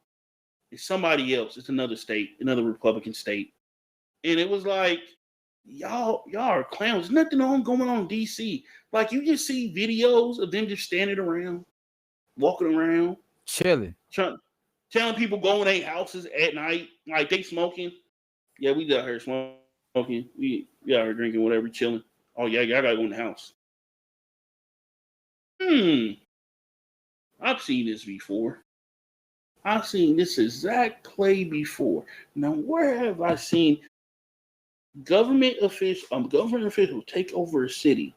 It's somebody else. It's another state, another Republican state. And it was like, y'all are clowns. Nothing going on in DC. Like, you just see videos of them just standing around, walking around, chilling, telling people go in their houses at night, like they smoking. Yeah, we got here smoking. We got here drinking, whatever, chilling. Oh yeah, I gotta go in the house. I've seen this before. I've seen this exact play before. Now, where have I seen government officials take over a city?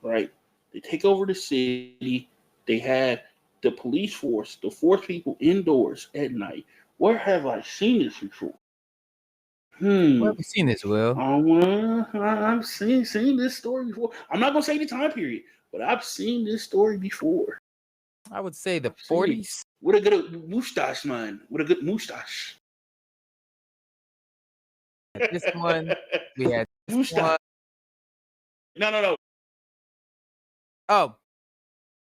Right? They take over the city. They have the police force to force people indoors at night. Where have I seen this before? Where have you seen this, Will? I've seen this story before. I'm not gonna say the time period, but I've seen this story before. I would say the 40s. With a good mustache, man. With a good mustache. This one, we had this one. No. Oh.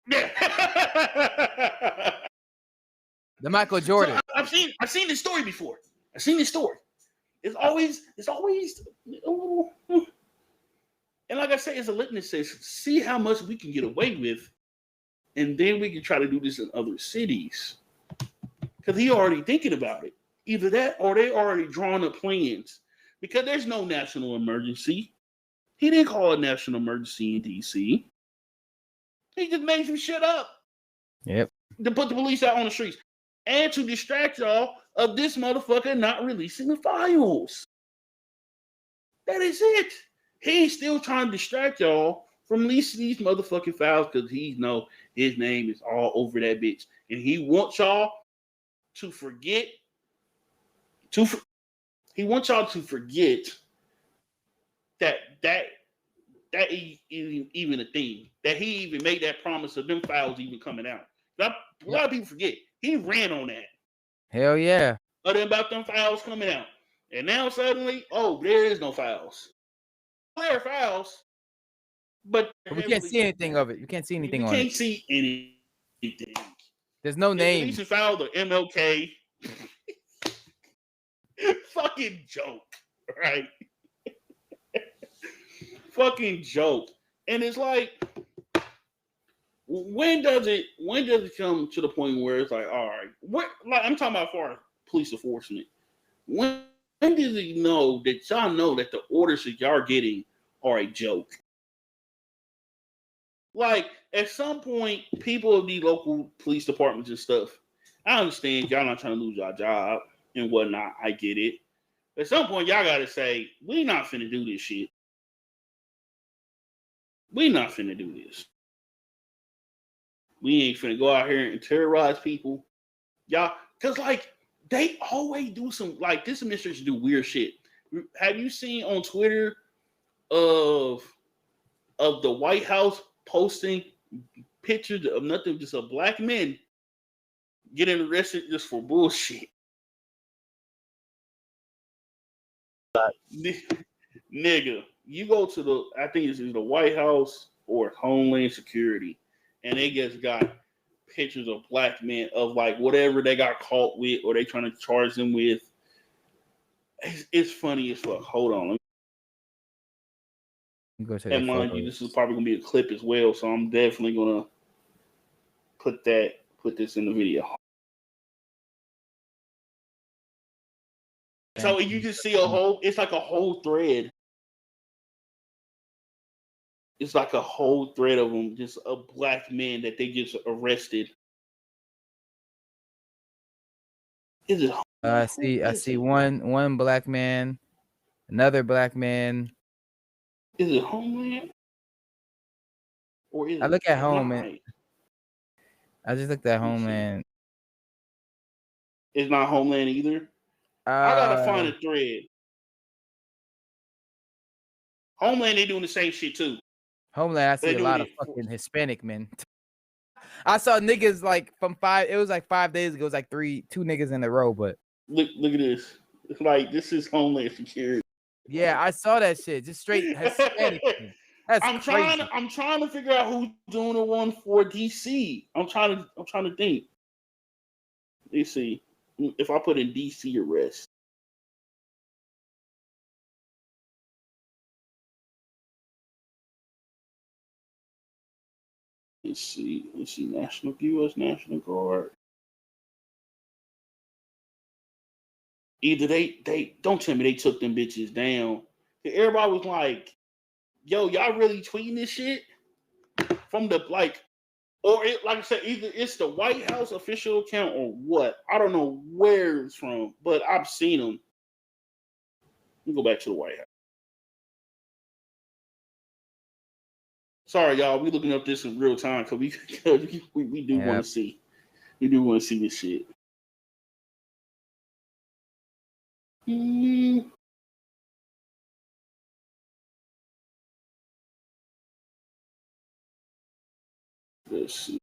Yeah. The Michael Jordan. So I've seen this story before. I've seen this story. It's always, and like I say, it's a litmus test. See how much we can get away with, and then we can try to do this in other cities. Because he already thinking about it. Either that or they already drawn up plans. Because there's no national emergency. He didn't call a national emergency in DC. He just made some shit up. Yep. To put the police out on the streets. And to distract y'all of this motherfucker not releasing the files. That is it. He's still trying to distract y'all from releasing these motherfucking files because he know his name is all over that bitch. And he wants y'all to forget. He wants y'all to forget that that even a thing. That he even made that promise of them files even coming out. A lot of people forget. He ran on that. Hell yeah. Other about them files coming out. And now suddenly, there is no files. There are files, but we can't see anything of it. You can't see anything on it. You can't see anything. There's no name. At least you filed the MLK. Fucking joke, right? Fucking joke. And it's like, when does it come to the point where it's like, all right, what? Like I'm talking about for police enforcement. When does it know that y'all know that the orders that y'all are getting are a joke? Like at some point, people of the local police departments and stuff, I understand y'all not trying to lose your job and whatnot. I get it. At some point, y'all gotta say, we not finna do this shit. We not finna do this. We ain't finna go out here and terrorize people. Y'all, cause like they always do some, like this administration do weird shit. Have you seen on Twitter of the White House posting pictures of nothing, just a black men getting arrested just for bullshit? Nigga, you go to I think it's the White House or Homeland Security, and they just got pictures of black men of like whatever they got caught with or they trying to charge them with. It's funny as fuck. Hold on. And mind you, this is probably gonna be a clip as well, so I'm definitely gonna put this in the video. So you just see it's like a whole thread. It's like a whole thread of them, just a black man that they just arrested. Is it? I see one black man, another black man. Is it Homeland? Or is I look at Homeland. Right? I just looked at Homeland. It's not Homeland either. I gotta find a thread. Homeland, they doing the same shit too. Homeland, I see a lot of fucking Hispanic men. I saw niggas like it was like 5 days ago. It was like two niggas in a row, but look at this. It's like this is Homeland Security. Yeah, I saw that shit. Just straight Hispanic. That's crazy. I'm trying to figure out who's doing the one for DC. I'm trying to think. Let's see. If I put in DC arrest. Let's see. U.S. National Guard. Either they don't tell me they took them bitches down. Everybody was like, yo, y'all really tweeting this shit? From the like I said, either it's the White House official account or what. I don't know where it's from, but I've seen them. Let me go back to the White House. Sorry, y'all. We looking up this in real time because we do want to see. We do want to see this shit. Let's see.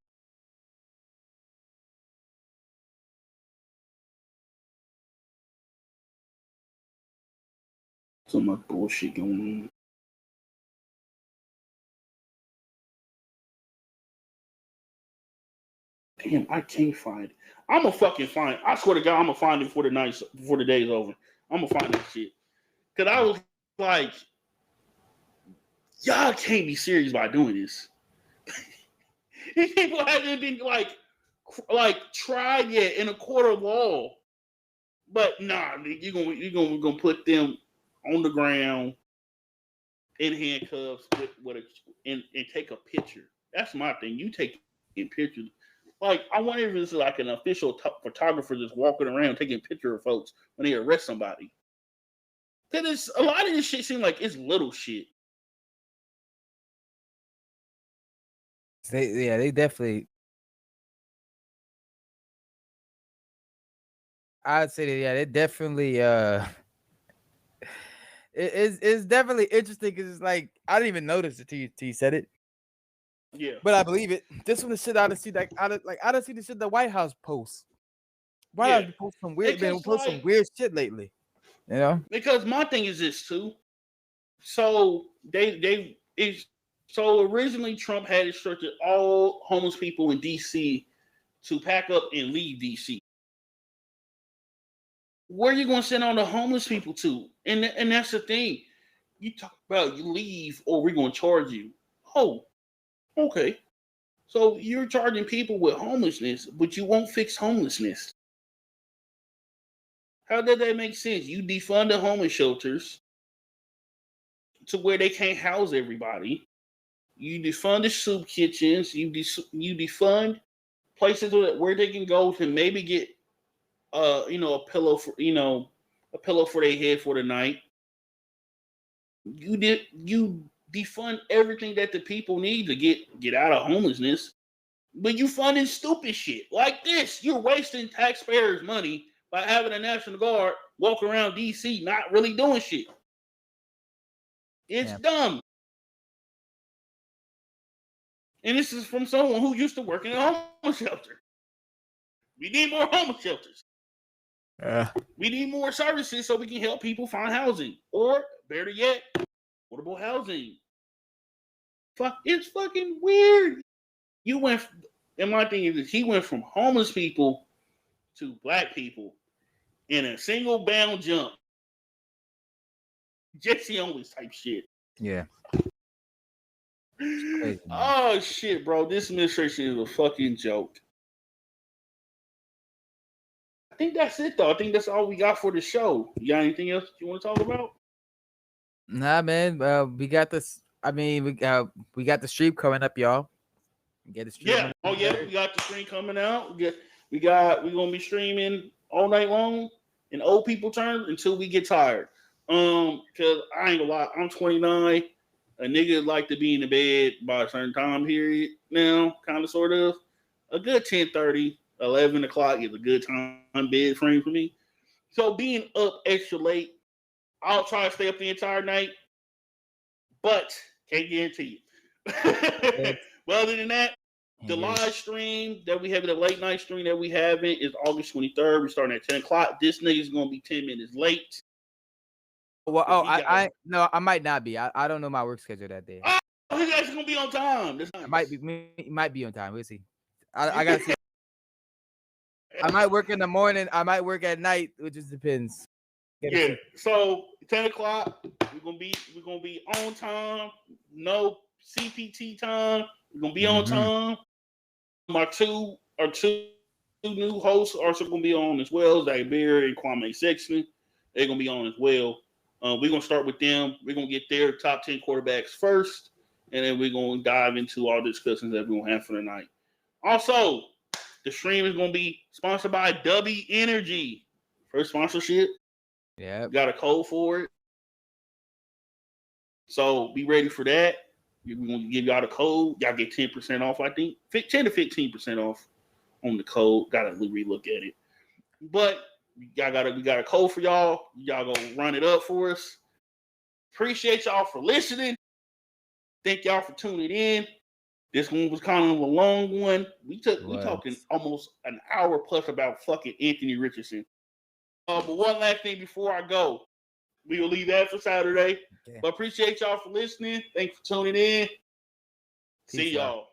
So much bullshit going on. Damn, I can't find it. I'm gonna fucking find it. I swear to God, I'm gonna find it before the day's over. I'm gonna find that shit. Cause I was like, y'all can't be serious about doing this. These people haven't been like tried yet in a court of law. But nah, you're gonna put them on the ground in handcuffs and take a picture. That's my thing. You take pictures. Like, I wonder if it's like an official photographer just walking around taking a picture of folks when they arrest somebody. Because a lot of this shit seems like it's little shit. They definitely. I'd say that they definitely it's definitely interesting because it's like I didn't even notice it till you said it. Yeah. But I believe it. This one the shit I done see I done see the shit the White House posts. White House post some weird some weird shit lately. You know? Because my thing is this too. So so originally Trump had instructed all homeless people in DC to pack up and leave DC. Where are you going to send all the homeless people to? And that's the thing. You talk about you leave or we're going to charge you. Oh, okay. So you're charging people with homelessness, but you won't fix homelessness. How does that make sense? You defund the homeless shelters to where they can't house everybody. You defund the soup kitchens. You defund places where they can go to maybe get a pillow for their head for the night. You defund everything that the people need to get out of homelessness, but you funding stupid shit like this. You're wasting taxpayers' money by having a National Guard walk around DC not really doing shit. It's dumb. And this is from someone who used to work in a homeless shelter. We need more homeless shelters. We need more services so we can help people find housing. Or, better yet, affordable housing. It's fucking weird. And my thing is, he went from homeless people to black people in a single bound jump. Jesse Owens type shit. Yeah. Crazy, oh shit, bro. This administration is a fucking joke. I think that's it though. I think that's all we got for the show. You got anything else you want to talk about? Nah, man. We got this. I mean, we got the stream coming up, y'all. Get the stream. Yeah. Oh yeah, we got the stream coming out. We're gonna be streaming all night long in old people terms until we get tired. Because I ain't gonna lie, I'm 29. A nigga like to be in the bed by a certain time period now, kind of, sort of. A good 10:30, 11 o'clock is a good time bed frame for me. So being up extra late, I'll try to stay up the entire night, but can't guarantee it. Well, other than that, the live stream that we have, the late night stream that we having is August 23rd. We're starting at 10 o'clock. This nigga's going to be 10 minutes late. Well, I might not be. I don't know my work schedule that day. Oh, you guys gonna be on time. Nice. Might be on time. We'll see. I gotta see. I might work in the morning. I might work at night. It just depends. Yeah. So 10 o'clock, we're gonna be on time. No CPT time. We're gonna be on time. My two new hosts are also gonna be on as well. Zach Beard and Kwame Sexton. They're gonna be on as well. We're going to start with them. We're going to get their top 10 quarterbacks first, and then we're going to dive into all the discussions that we're going to have for the night. Also, the stream is going to be sponsored by W Energy. First sponsorship. Yeah. Got a code for it. So be ready for that. We're going to give y'all the code. Y'all get 10% off, I think. 10 to 15% off on the code. Got to relook at it. But we got a code for y'all. Y'all gonna run it up for us. Appreciate y'all for listening. Thank y'all for tuning in. This one was kind of a long one. We talking almost an hour plus about fucking Anthony Richardson. But one last thing before I go, we will leave that for Saturday. Okay. But appreciate y'all for listening. Thanks for tuning in. See y'all.